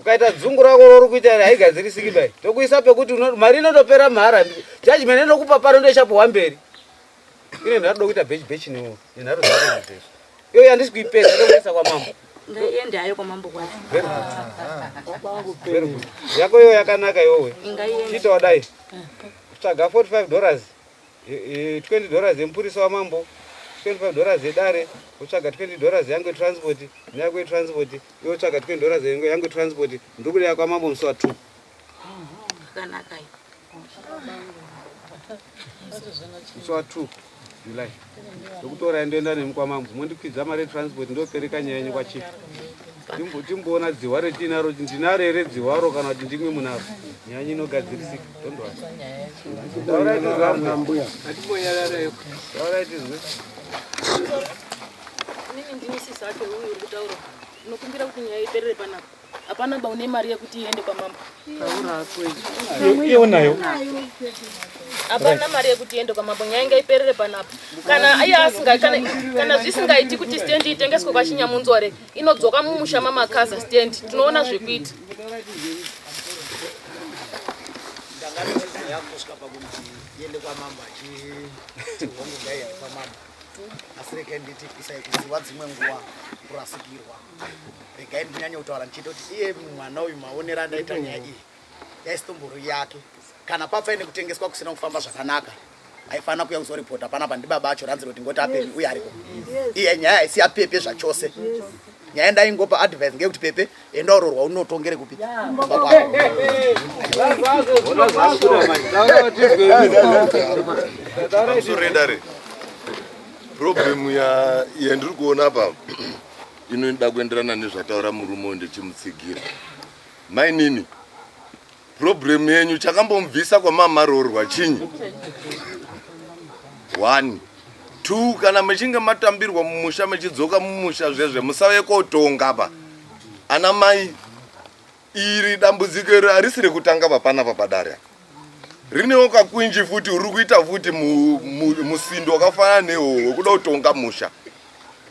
Ukaita dzungu rako rori kuita haigadzirisiki bai. Tokuisa pekuti mari inotopera mhara. Judgment inokupa paro ndochapo mberi. Ine ndinoda kuita bechi newo. Ndinaro dzako izvo. Iyo yandisi kuipedza ndokuisa kwa mambo. Ndaende hayo kwa mambo kwacho. Yako iyo yakanaka iwowe. Ingaiende. Chita wadai. Tsvaga $45. $20 yemupurisa wamambo. $25 yedare. Utsvaga $20 yangu transport. Neyako transport. Iwo tsvaga $20 yangu transport. Ndikuda yako mambo musi wa 2. Yakanaka iyo. Musi wa 2 July. Ndokutora ndoenda nemi kwa mambo. Mondikwidza mari transport ndopereka nyaya yenyu kwa chief. Timboona dziwa retinaro ndinaro ere dziwaro kana kuti ndimwe munaro. Nyaya inogadzirisika. Don't worry. Taura itu zvamuya. Atimbonyarara yeko. Taura itu zve. Nini ndinisisa ake huyu uri kutaura. Unokumbira kuti nyaya iperere panapa. Hapana ba une mari yekuti iende kwa mama. Taura kweli. Iyo nayo. Hapana mari yekuti iende kwa mama. Nyaya iperere panapa. Kana aya asinga kana zvisingaiti kuti stand itengeswe kwa Chinyamunzore. Inodzoka mumusha mama kaza stand. Tunoona zvekuita. Yakusvika pakuti iende kwamamba chihongu ngaende kwamamba asi regai nditi isai kuziva dzimwe nguva kurasikirwa regai ndinyanye kutaura ndichiti kuti iye mwana uyu maonero andaita nyaya iyi yaisitomboro yake kana papaine kutengeswa kusina kufamba zvakanaka aifanira kuya kuzoripota panapa ndibaba acho ranziro kuti ngoti apepi uye ariko iye nyaya haisi apepe zvachose nyaya ndaingopa advice ngekuti pepe endaurorwa unotongere kupi Surrendere. Problem yandiri kuona apa inoda kuenderana nezvataura murume ndichimutsigira. Mainini problem yenyu chakambomubvisa kwamama roorwa chinyi? 1 2 kana mechinge matambirwa mumusha mechidzoka mumusha zvezve musave kotonga apa. Ana mai iri dambudziko harisiri kutanga papana papadare. Rinewo kakwinji futi uri kuita futi musindo wakafanana nehoho kuda kutonga musha.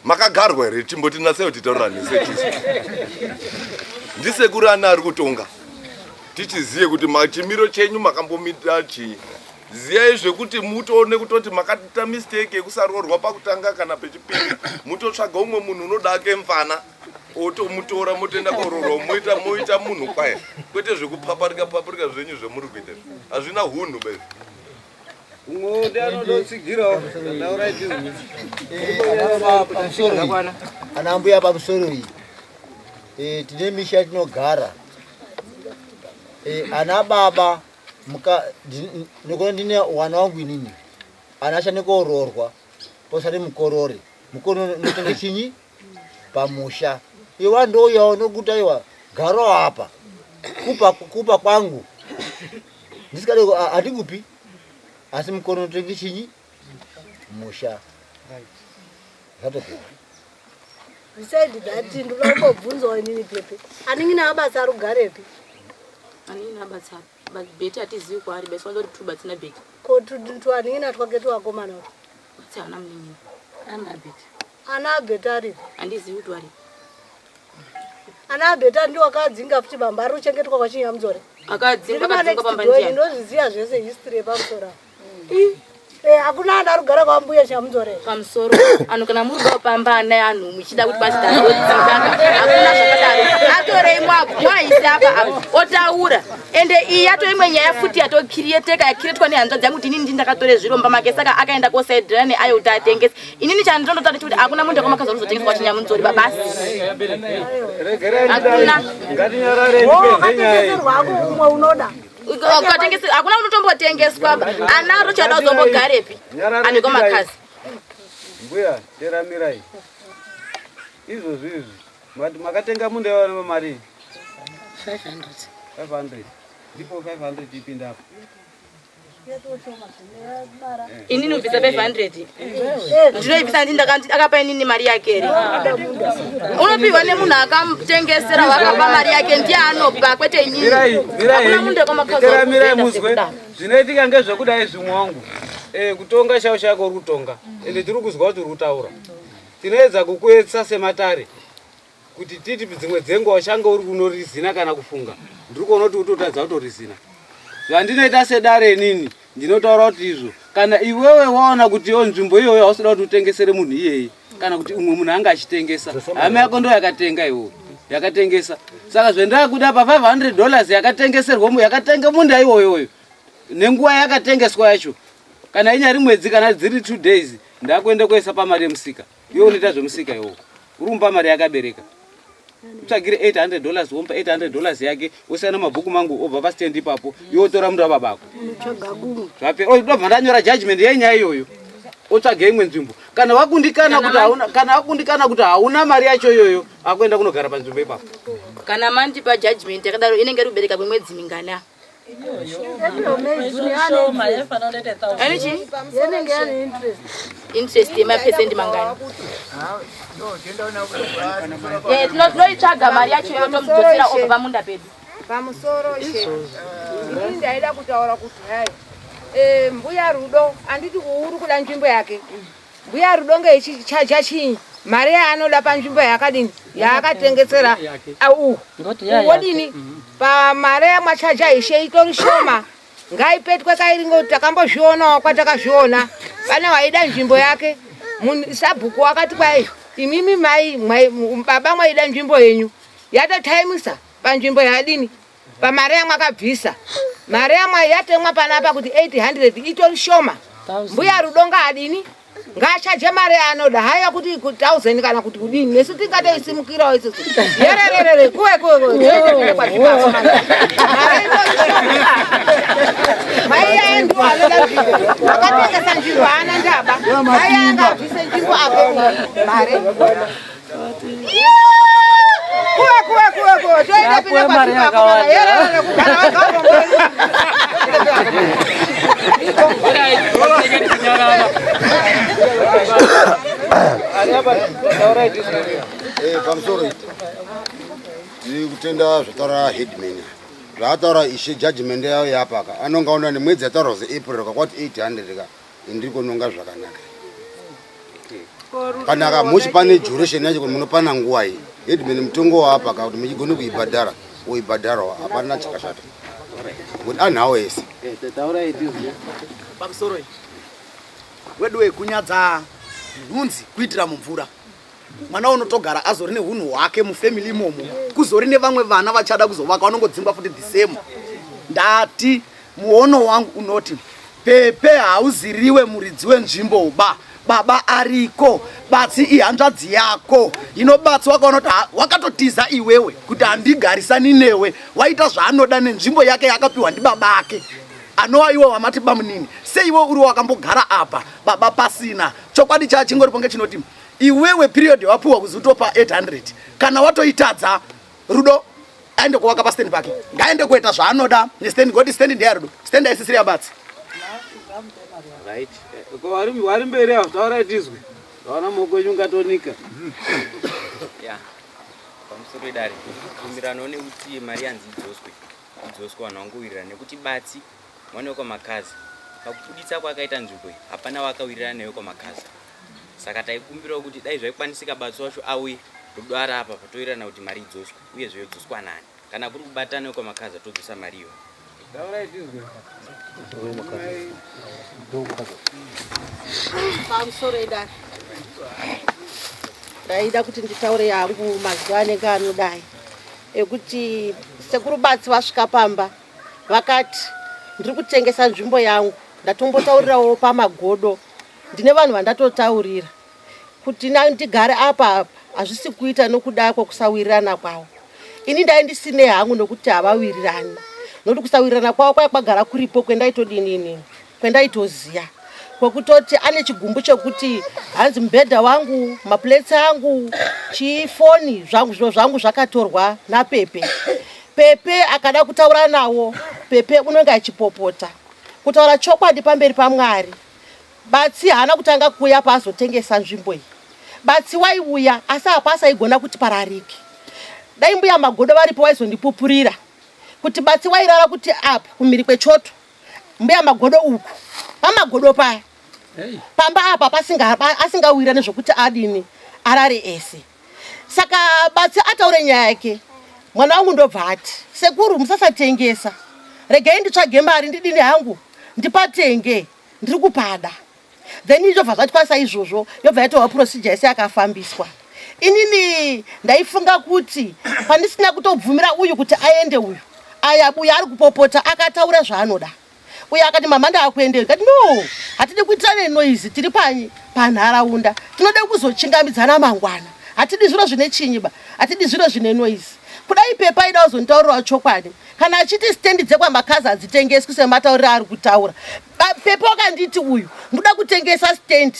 Makagarwa here timboti nasewo titaurira nesekisi. Ndisekuru ana ari kutonga. Tichiziye kuti chimiro chenyu makambomita chii. Ziyai zvekuti mutoone kutoti makaita mistake yekusaroorwa pakutanga kana pechipiri. Mutotsvaga umwe munhu unoda ake mfana. Otomutora motoenda koroorwa moita munhu kwaye. Kwete zvekupaparika zvenyu zvemuri kuita. Hazvina hunhu bezi. Umwe ndi anodotsigirawo. Taura itu. Ana mbuya pamusoro iyi tine misha tinogara ana baba nikuona ndine wana wangu inini anashane koororwa posati mukorore notenge chinyi pamusha iwa ndouyawo nokuta iwa garo apa kupa kwangu ndisikade hatikupi asi mukorore notenge chinyi musha zvatokupa Besides that, ndinombobvunzawo inini pepe. Aningina abasa rugarepi? Anini abasa. beti atizivi kwaari basi vandori tuba tina beti kotutwanina twake tuwakomana kuti haana munin'ina ana beti ana beti ari handizivi kuti vari ana beti ndiwo akadzinga futi bamba ari kuchengetwa kwaChinyamudzore akadzinga pamba ndiani ndozviziva zvese history yepamusoro hakuna anda arikugara kwambuya Chinyamudzore pamusoro anhu kana murudawo pamba ana anhu muchida kuti basi dazodzingaka hakuna zvakadaro atorei mwaise apa otaura ende iyi yato imwe nyaya futi yatokirieteka yakiretwa nehanzva dzangu kuti inini ndindakatore zviromba make saka akaenda kosaidhira neayo kuti atengese inini chandinondotati kuti hakuna munhu akomakaza kuzotengeswa Chinyamudzore babasi hakuna ngatinyaradzeserwako umwe unoda hakuna unotombotengeswa ana ato chada uzombogarepi aniko makazi mbuya teramirai izvozvi izvi makatenga munda yawana mari 500 ndipo 500 ipinda apo inini ubvisa 500 ndinoibvisa akapa inini mari yake ere unopiwa nemunhu akamutengesera wakapa mari yake ndiye anopa kwete inini hakuna munhu akamakateramirai muzwe zvinoitika ngezvekudai zvimwe wangu kutonga chao chako uri kutonga ende tiri kuzwa kuti uri kutaura tinoedza kukuedza sematare kuti titi dzimwe dzenguva uchange uri kunorizina kana kufunga ndiri kuona kuti utotadza kutorizina zvandinoita sedare nini ndinotaura kuti izvo kana iwewe waona kuti yo nzvimbo iyoyo hausida kuti utengesere munhu iyeye kana kuti umwe munhu anga achitengesa hama yako ndo yakatenga iwoyo yakatengesa saka zvendakuda pa $500 yakatengeserwa yakatenga munda iwoyoyo nenguva yakatengeswa yacho kana inyari mwedzi kana dziri 2 days ndakuenda kuisa pamari yemusika iwe unoita zvemusika iwowo uri kumpa mari yakabereka utsvagire $800 wompa $800 yake usiyana mabhuku mangu obva pastand ipapo iwe tora mundu wababako ndobva ndanyora judgment yenyaya iyoyo otsvage imwe nzvimbo kana wakundikana kuti hauna mari yacho iyoyo akuenda kunogara panzvimbo ipapo kana mandipa judgment yakadaro inenge rubereka kwemwedzi mingana interest yemapesendi mangani tinoitsvaga mari yacho iyo tomudzosera obva pamunda pedu pamusoro ini ndaida kutaura kuti hai mbuya Rudo anditi kuuri kuda nzvimbo yake mbuya Rudo ngechichaja chinyi mari yaanoda panzvimbo yakadini yaakatengesera wodini pamari yamwachaja ishe itori shoma ngaipetwe kairi ngoti takambozvionawo kwatakazviona pane waida nzvimbo yake sabhuku wakati kwai imimi mai baba mwaida nzvimbo yenyu yatotaimisa panzvimbo yadini pamari yamwakabvisa mari yatemwa panapa kuti 800 itori shoma mbuya Rudo ngaadini ngachaje mari anoda haya kuti 1000 kana kuti kudini nesu tingatoisimukirawo isusu yererere kuwe mai yaendu anoda akatengesa nzvimbo haana ndaba mai angabvise nzvimbo apo mari kuwe toenda pine kwasipa yererere kugara wagaurombo pamusoro ndiri kutenda zvataura headman zvaataura ishe judgment yayo yapaka anonga ona nemwedzi yataura kuzi April kakwati 800 ka ndiri kunonga zvakanaka kana kamuchi pane duration yacho kuti munopana nguva iyi headman mutongo waapaka kuti muchigone kuibhadhara uibhadharawo hapana chakashata kuti anhawo ese pamusoro wedu wekunyadza nhunzi kuitira mumvura mwana unotogara azori nehunhu hwake mufamily imomo kuzori nevamwe vana vachada kuzovaka vanongodzingwa futi the same ndati muono wangu unoti pepe hauziriwe muridzi wenzvimbo baba ariko batsi ihanzvadzi yako inobatsi wakaona kuti wakatotiza iwewe kuti handigarisani newe waita zvaanoda nenzvimbo yake yakapiwa ndibaba ake anova iwe wamati bamunini seiwe uri wakambogara apa baba pasina chokwadi chachingoripo ngechinoti iwewe period wapiwa kuzi utopa 800 kana watoitadza Rudo aende kuvaka pastendi pake ngaende kuita zvaanoda nestendi ngoti stendi ndeyarudo stendi aisisiri yabatsi right wari mberi aho taura tizwe vaona moko wenyu ngatonika pamusoro edare kumbirano nekuti mari yanzi idzoswe kudzoswa wanangowirirana nekuti batsi mwana wekwamakazi pakubuditsa kwakaita nzvimbo iyi hapana wakawirirana newe kwamakazi. Saka taikumbirawo kuti dai zvaikwanisika batsi wacho auye rudo ari apa patowirirana kuti mari idzoswe uye zvodzoswa nani kana kuri kubatana newe kwamakazi atodzosa mari iyo. Pamusoro edare ndaida kuti nditaure yangu mazuva anenge anodai ekuti sekuru batsi vasvika pamba vakati ndiri kutengesa nzvimbo yangu. Ndatombotaurirawo pamagodo, ndine vanhu vandatotaurira kuti ndigare apa hazvisi kuita nokuda kwokusawirirana kwavo. Ini ndai ndisine hangu nokuti havawirirani, nokuti kusawirirana kwavo kwai kwagara kuripo kwendaitodinini kwendaitoziya kwekutoti ane chigumbu chekuti hanzi mubhedha wangu, mapuletse angu, chifoni zviro zvangu zvakatorwa naPepe. Pepe akada kutaura nawo, Pepe unenge achipopota kutaura chokwadi pamberi paMwari. Batsi haana kutanga kuuya paazotengesa nzvimbo iyi. Batsi waiuya asi hapasaigona kuti pararike. Dai mbuya magodo varipo waizondipupurira kuti batsi wairara kuti apa kumhiri kwechoto mbuya magodo uku pamagodo paya pamba apa asingawirane zvokuti adini arare ese. Saka batsi ataure nyaya yake, mwana wangu ndobva ati sekuru musasatengesa, regai nditsvage mari ndidini hangu ndipatenge, ndiri kupada. Then izvobva zvatikwanisa izvozvo yobva yatova procedure yese yakafambiswa. Inini ndaifunga kuti pandisina kutobvumira uyu kuti aende uyu aya uyu ari kupopota akataura zvaanoda. Uyu akati mama ndaakuendei, ngati no, hatidi kuitirane noise, tiri panharaunda, tinoda kuzochingamidzana mangwana, hatidi zviro zvine chinyiba, hatidi zviro zvine noise. Kudai Pepa aida kuzonditaurirawo chokwadi, kana achiti stendi dzekwamakazi hadzitengeswi sematauriro ari kutaura. Pepa wakanditi uyu ndoda kutengesa stendi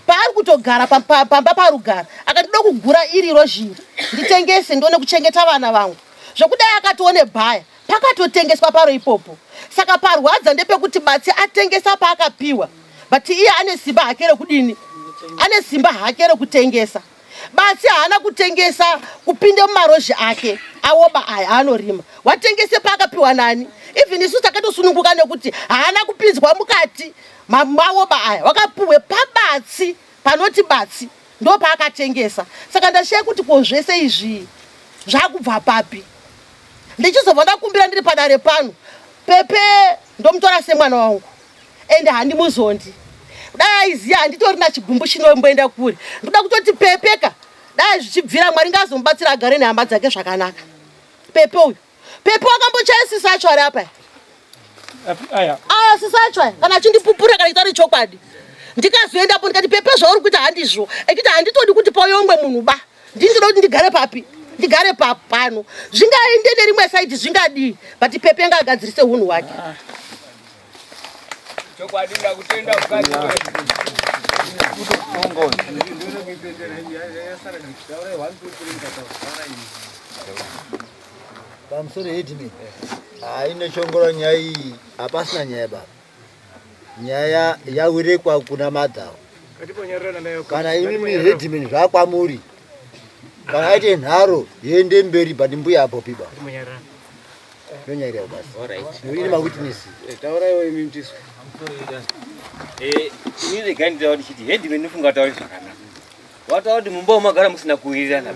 paari kutogara pamba parugara, akandida kugura iriro zhiri nditengese ndione kuchengeta vana vangu. Zvokudai akatione bhaya pakatotengeswa paro ipopo. Saka parwadza ndepekuti batsi atengesa paakapiwa, but iye ane simba hake rekudini, ane simba hake rekutengesa. Batsi haana kutengesa kupinde mumarozhi ake awoba aya anorima, watengese paakapiwa nani. Even isu takatosununguka nekuti haana kupinzwa mukati mawoba aya, wakapiwe pabatsi panoti batsi ndo paakatengesa. Saka ndashiya kuti ko zvese izvi zvakubva papi. Ndichizobva ndakumbira ndiri padare pano, Pepe ndomutora semwana wangu ende handimuzondi. Dai aiziya handitorina chigumbu chinomboenda kure, ndoda kutoti Pepeka dai zvichibvira Mwari ngazomubatsira agare nehama dzake zvakanaka. Pepe uyu, Pepe wakambochaya sisi acho ari apa aya sisi acho aya kana achindipupura kana itauri chokwadi, ndikazoendapo ndikati Pepe zvauri kuita handizvo, ekuti handitodi kuti pauyomwe munhu ba, ndinoda kuti ndigare papi, ndigare pano. Zvingaende nerimwe saidi zvingadii, but Pepe ngagadzirise hunhu hwake. Chokwadi ndakutenda ukati pamusoro hedimi haine chongora nyaya iyi, hapasina nyaya baba. Nyaya yawirekwa kuna madhao. Kana imimi hedimi zvakwamuri, kana aite nharo yende mberi but mbuya apo piba yonyaya basi ine mawitness. Tauraiwo imi mtiswa. Ini regai nditaura ndichiti hedimi ndinofunga tauri zvakanaka. Wataura kuti mumba magara musina kuwirirana.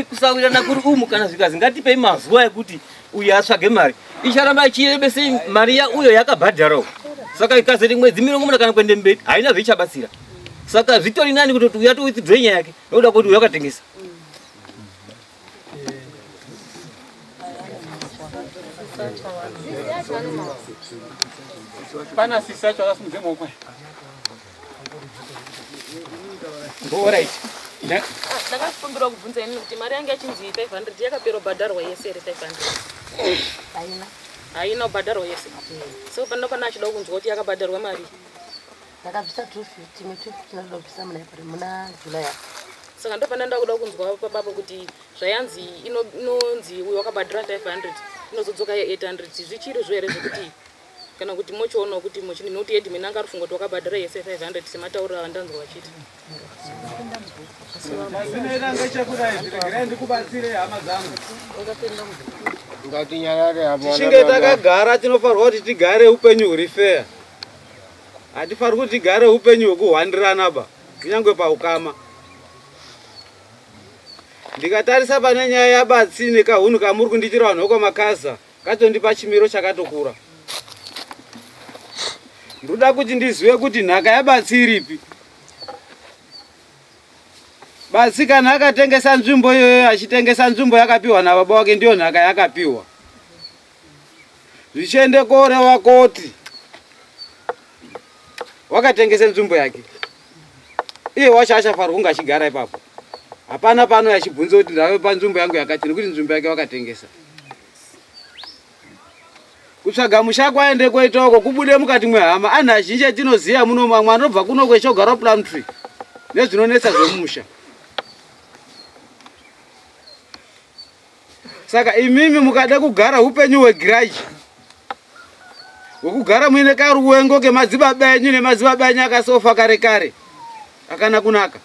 Kusawirirana kuri umu kana zvikazi ngatipei mazuva ekuti uyu atsvage mari. Icharamba ichirebese mari uyo yakabhadharawo. Saka ikazoti mwedzi 40 kana kuende mberi haina zvichabatsira. Saka zvitori nani kuti uyu atowithdraw nyaya yake nokuda kuti uyu akatengesa. Pana sisi acho akasimudze maoko. Alright. Ndakakumbira kubvunza ini kuti mari yangu yachinzi 500 yakapera bhadharwa yese ere 500. Haina bhadharwa yese. So pana achida kunzwa kuti yakabhadharwa mari. Ndakabvisa 250 ndinoda kubvisa muna July. Saka ndopanda ndakuda kunzwa baba kuti zvayanzi inonzi uyo wakabhadhara 500 inozodzoka 800 zvichiri zvere zvekuti kana kuti mochiona kuti mochini noti edimi nanga rufungo kuti wakabhadhara yese 500 semataurira vandanzwa vachiti. Zvinoita ngechekuda izvi regerai ndikubatsire hama dzangu. Wakapenda tichinge takagara tinofanirwa kuti tigare upenyu huri fair. Hatifaniri kuti tigare upenyu hwekuhwandirana ba kunyangwe paukama. Ndikatarisa pane nyaya yabatsi nekahunu kamuri kundichira vanhu vekwaMakaza katondipa chimiro chakatokura. Ndoda kuti ndizive kuti nhaka yabatsi iripi. Batsi kana akatengesa nzvimbo iyoyo achitengesa nzvimbo yakapiwa nababa wake ndiyo nhaka yakapiwa. Zvichiende koreva koti wakatengesa nzvimbo yake, iye wacho achafanirwa kunge achigara ipapo. Hapana pano yachibvunza kuti ndave panzvimbo yangu yakati nekuti nzvimbo yake wakatengesa. Kutsvaga mushako aende kweitoko kubude mukati mwehama. Anhu azhinji etinoziva muno mamwe anobva kuno kwechogara Plum Tree nezvinonetsa zvemumusha. Saka imimi mukada kugara upenyu hwegiraji hwekugara muine karuwengo kemadzibaba enyu nemadzibaba enyu akasofa kare kare akana kunaka,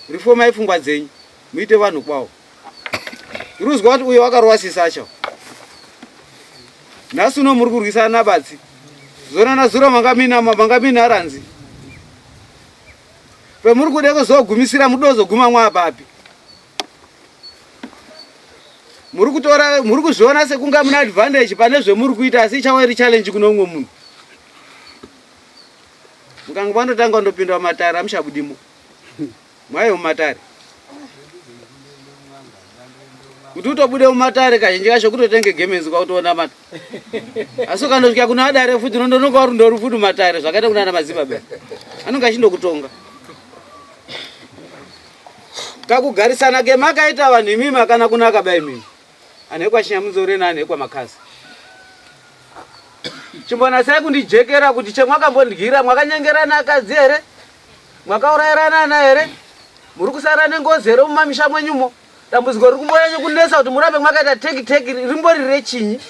rifomai pfungwa dzenyu muite vanhu kwawo. Iruzwa kuti uyo wakarwasisa acho. Nhasi uno muri kurwisana nabatsi. Zona nazuro mangamina aranzi. Pemuri kude kuzogumisira mudozoguma mwapapi. Muri kuzviona sekunga muna advantage pane zvemuri kuita asi ichawa challenge kuno umwe munhu. Mukange vandotanga ndopinda mumatare amushabudimo. Mwayo mumatare. Kuti utobude mumatare kazhinji kacho kutotenge gemenzi kwautoona mata. Asi ukanosvika kuna adare futi unondonoka uri ndori futi mumatare zvakaita kunana madzibaba. Anonga achindokutonga. Kakugarisana kemakaita vanhu imimi akana kunaka ba imimi. Anhu ekwashinyamunzore neanhu ekwaMakaza. Chimbonasai kundijekera kuti chemwakambondyira mwakanyengerana akadzi here? Mwakaurayirana ana here? Muri kusara nengozi here mumamisha mwenyumo? Dambudziko riri kumboyenyu kunesa kuti murambe mwakaita teki rimbori rechinyi?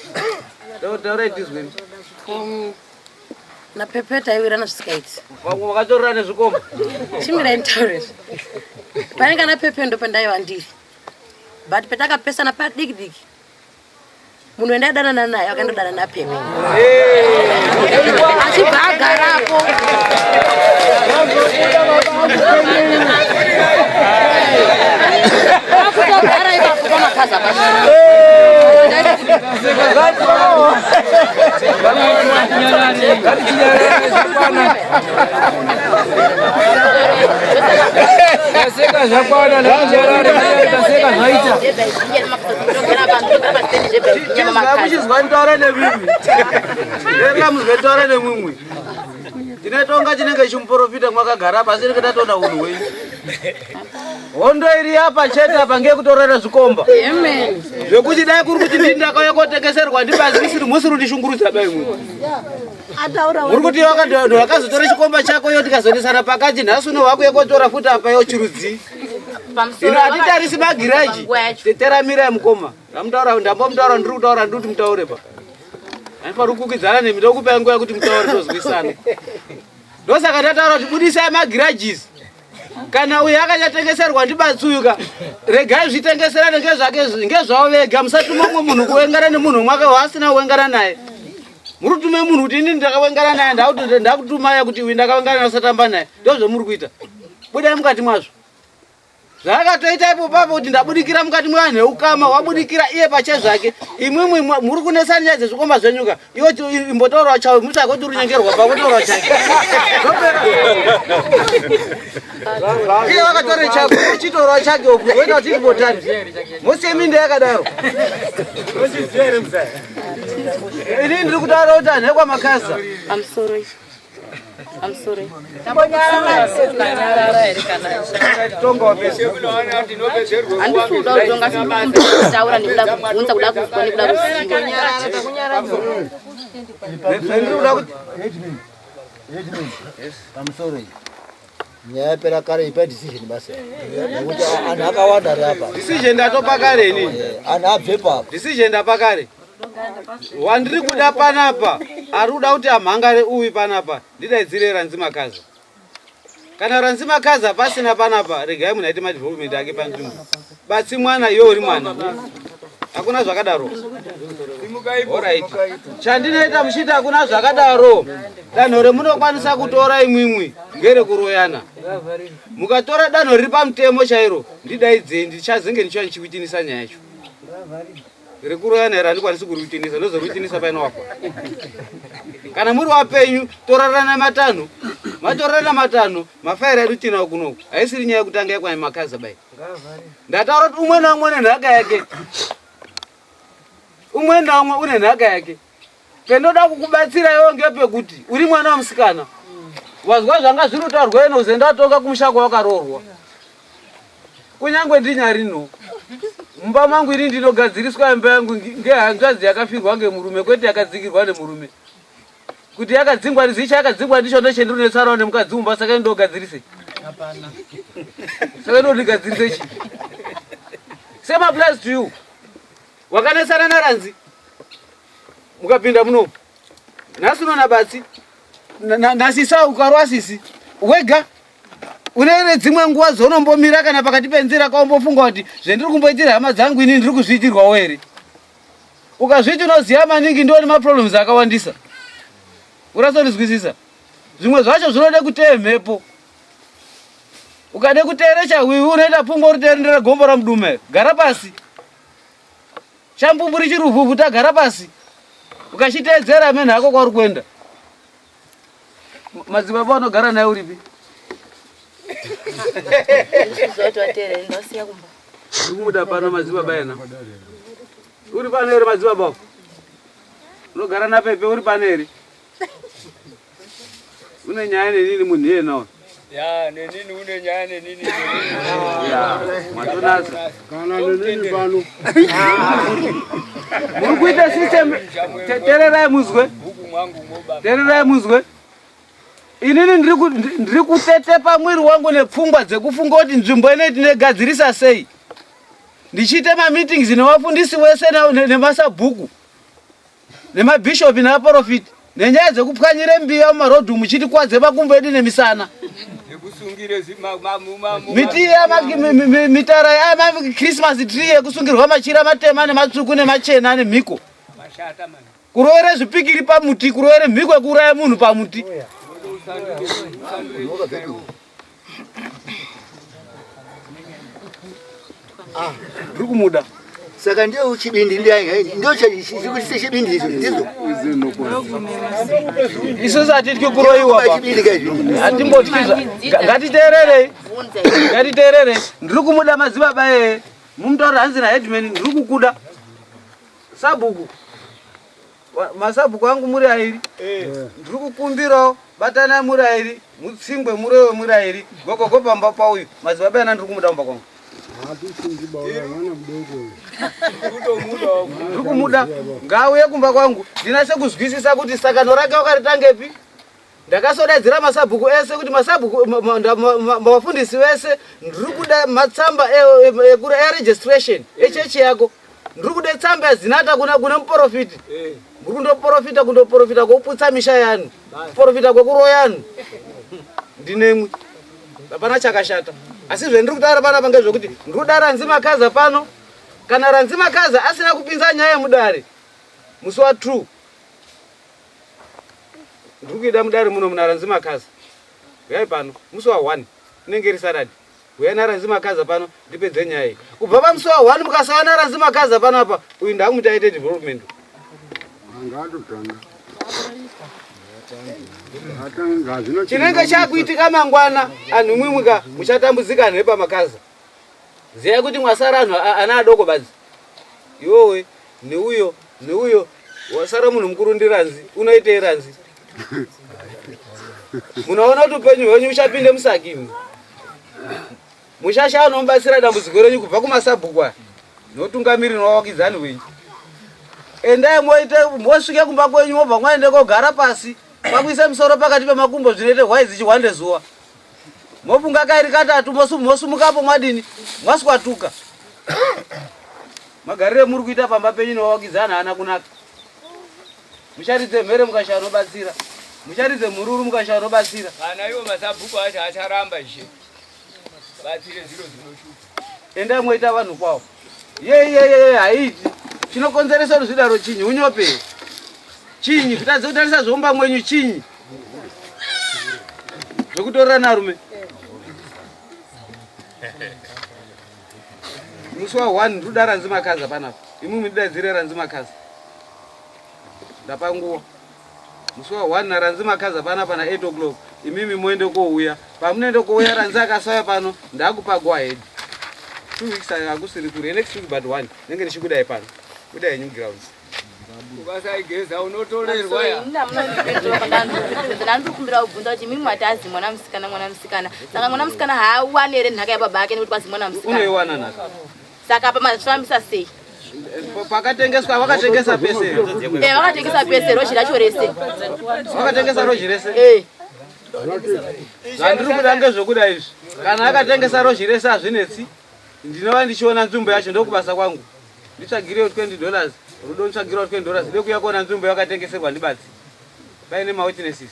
Taura itizweni. Napepeta iwirana zvisikaiti. Wakatorera nezvikomba. Chimira ntaure. Panenge napepe ndo pandaiva ndiri. But petakapesana padiki. Munhu endadanana naye akandodana napepe. Achibva agarapo. Akutogara ipapo kwaMakaza pashi. Taseka zvakwana nakujarare taseka zvaita. Muchizwa ntaura nemimwe. Ndega muzwe ntaura nemumwe. Ndinotonga chinenge chimuprofita mwakagara pasi ndikatatoda unhu wenyu. Hondo iri apa chete apa ngekutorera zvikomba. Amen. Zvekuti dai kuri kuti ndini ndakauya kotengeserwa ndibazisiri musiri ndishungurudza bai mwe. Muri kuti wakazotora chikomba chako yo tikazonesana pakati nhasi uno wako yekotora futi apa yo chirudzi. Ino hatitarisi magiraji. Teteramira mukoma. Ndambomutaura ndiri kutaura ndiri kuti mutaure pa. Haifaniri kukidzana nemi ndokupai nguva yekuti mutaure tozwisana. Ndosaka ndataura kuti budisai magirages. Kana uyu akanyatengeserwa ndibatsuyuka, regai zvitengeserane ngezvavo vega, musatuma umwe munhu kuwengana nemunhu mwake waasina kuwengana naye. Muri kutume munhu kuti inini ndakawengana naye ndakutumaya kuti uyu ndakawengana naye usatamba naye. Ndozvomuri kuita. Budai mukati mwazvo. Zvakatoita ipo papo kuti ndabudikira mukati mwanhu eukama, wabudikira iye pachezvake. Imwimwi muri kunesana nyaya dzezvikomba zvenyuka. Iwo imbotaurawo chawo mutsvake kuti uri nyengerwa pakutourawo chake. Iye wakatore chako, uchitorawo chake uku, woita kuti imbotani. Museminde yakadaro. Ini ndiri kutaura kuti anhu ekwaMakaza. I'm sorry. Nyaya pera kare ipa decision basi. Nekuti anhu akawanda rapa. Decision ndatopa kare inini. Anhu abve papo. Decision ndapa kare. Wandiri kuda panapa, ari kuda kuti amhangare uyu panapa, ndidaidzire RanziMakaza. Kana RanziMakaza pasina panapa, regai munhu aite madevelopment ake panzvimbo. Batsi mwana iye uri mwana. Hakuna zvakadaro. Alright. Chandinoita muchiti hakuna zvakadaro. Danho remunokwanisa kutora imwimwi ngere kuroyana. Mukatora danho riri pamutemo chairo, ndidaidzei ndichazenge ndichikuitinisa nyaya yacho. Rekuroyana era ndikwanisi kuruitinisa, ndozoruitinisa paino wapo. Kana muri wapenyu torarana matanho. Matorana matanho, mafaira edu tina kunoku. Haisiri nyaya yekutanga yakwa makaza bai. Ndataura kuti umwe naumwe une nhaka yake. Umwe naumwe une nhaka yake. Pendoda kukubatsira iwe ngepekuti uri mwana wamusikana. Wazwa zvanga zviri kutaurwa eno zendatoka kumushango wakarorwa. Kunyangwe ndinyarino. Mumba mangu iri ndinogadziriswa imba yangu ngehanzvadzi yakafirwa ngemurume kwete yakadzingirwa nemurume. Kuti yakadzingwa ndizicha yakadzingwa ndicho ndochendinonetsarawo nemukadzi mumba saka ndogadzirise. Hapana. Saka ndodigadzirise chi? Same applies to you. Wakanesana naranzi. Mukapinda muno. Nasi nona batsi. Nasisa ukarwa sisi. Wega. Uneere dzimwe nguwa zonombomira kana pakati penzira kaombofunga kuti zvendiri kumboitira hama dzangu ini ndiri kuzviitirwawo ere. Ukazviti unoziya maningi ndiwo nema problems akawandisa. Urasonizwisisa. Zvimwe zvacho zvinode kuteya mhepo. Ukade kuteera chawiwi unoita pungo riterendera gombo ramudume. Gara pasi. Chambumburi chiruvuvu tagara pasi. Ukachiteedzera amene hako kwari kuenda. Madzibaba anogara naye uripi? Urikuda pano madzibaba ena. Uri pano ere madzibaba? Unogara napepe uri pano ere? Une nyaya nenini munhu iyena? Ya, nenini une nyaya nenini. Ya, mwatonasa. Kana nenini pano. Muri kuita system tererai muzwe. Tererai muzwe. Inini ndiri kutetepa mwiri wangu nepfungwa dzekufunga kuti nzvimbo ine tinegadzirisa sei. Ndichiite meetings nevafundisi wese nemasabhuku. Nemabishop nemaprofiti. Nenyaya dzekupwanyire mbiya mumarodhu muchiti kwadze makumbo edu nemisana. Nekusungire miti mitara ya Christmas tree yekusungirwa machira matema nematsvuku nemachena nemhiko. Mashata mani. Kuroere zvipikiri pamuti, kuroere mhiko yekuuraya munhu pamuti. Ndiri kumuda. Saka ndio uchibindi ndio chikuitise chibindi izo ndizo. Isusu hatityi kuroiwa pa. Hatimbotyiza. Ngatiteerere. Ngatiteerere. Ndiri kumuda madzibaba eye. Mumutaura hanzi naHeadman ndiri kukuda. Sabhuku. Masabhuku angu muri airi. Ndiri kukumbirawo batana muri airi. Mutsingwe murewe muri airi. Gogogo pamba pauyu. Madzibaba ena ndiri kumuda mumba kwangu. Ndikumuda ngauye kumba kwangu ndinase kuzwisisa kuti sakano rake wakaritangepi. Ndakasodadzira masabhuku ese kuti masabhuku mavafundisi vese ndiri kuda matsamba eregistration echechi yako. Ndiri kuda tsamba yazinata kuna muprofiti. Ndiri kundoprofita kwokuputsa misha yanu. Profita kwekuroya yanu. Ndinemwe. Hapana chakashata. Asi zvendiri kutaura panapa ngezvekuti ndiri kuda ranzimakaza pano. Kana ranzimakaza asina kupinza nyaya yemudare. Musi wa true. Ndiri kuida mudare muno muna ranzimakaza. Uyai pano. Musi wa 1. Inenge iri Saturday. Uyai naranzimakaza pano ndipedze nyaya iyi. Kubva pamusi wa 1 mukasana ranzimakaza panapa. Uyu ndamuti aite development. Angatotanga. Chinenge chakuitika mangwana anhu mwimwika muchatambudzika nepamakaza. Ziya kuti mwasara anhu ana adoko badzi. Iwowe neuyo wasara munhu mukuru ndiranzi unoite ranzi. Munoona kuti upenyu hwenyu muchapinde musaki. Mushasha anomubatsira dambudziko renyu kubva kumasabhuku aya. Notungamiri nowakidzani wenyu. Endai mosvike kumba kwenyu mobva mwaende kogara pasi. Pakuise musoro pakati pemakumbo zvinoite hwai zichihwande zuva. Mofunga kairi katatu mosumukapo mwadini mwaswatuka. Magarire muri kuita pamba penyu nowakidzana hana kunaka. Musharidze mhere mukashaya nobatsira. Musharidze mururu mukashaya nobatsira. Kana iwo masabhuku acho acharamba ishe. Batsire zviro zvinoshupa. Endai mwoita vanhu kwavo. Ye haiti. chinokonzeresa ruzvidaro chinyi unyope chinyi kutadza kutarisa zvomba mwenyu chinyi zvokutorerana arume musi wa1 ndoda ranzimakazi panapa imimi ndidadzire ranzimakazi ndapa nguva musi wa1 naranzimakazi panapa na 8 o'clock imimi moende kouya pamunoende kouya ranzi akasauya pano ndakupa go ahead 2 weeks akusiri kure next week but 1 nenge ndichikudai pano kudai new grounds ukasaigeza unotorerwa ya ndandikumbira kubvunza kuti mimi matazi mwana musikana saka mwana musikana haawani here nhaka yababa ake nekuti kwazi mwana musikana unoiwana nhaka saka apa mazvifambisa sei pakatengeswa vakatengesa pese vakatengesa pese rozhi racho rese vakatengesa rozhi rese zvandiri kuda ngezvokuda izvi kana akatengesa rozhi rese hazvinetsi ndinova ndichiona nzvimbo yacho ndokubasa kwangu nditsvagirewo $20 rudo nditsvagirewo $20 ndekuya kuona nzvimbo yakatengeserwa ndibatsi paine mawitnesses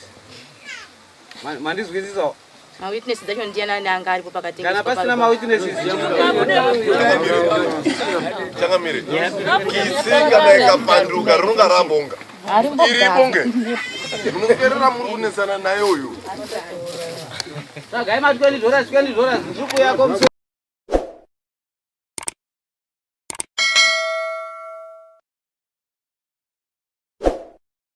mandizwisisawo mawitnesses acho ndiana nanga aripo kana pasina mawitnesses changamire kisi kana ikapanduka rinonga rambonga iribonge munoperera muri kunesana naye uyu sagai $20 ndiri kuyako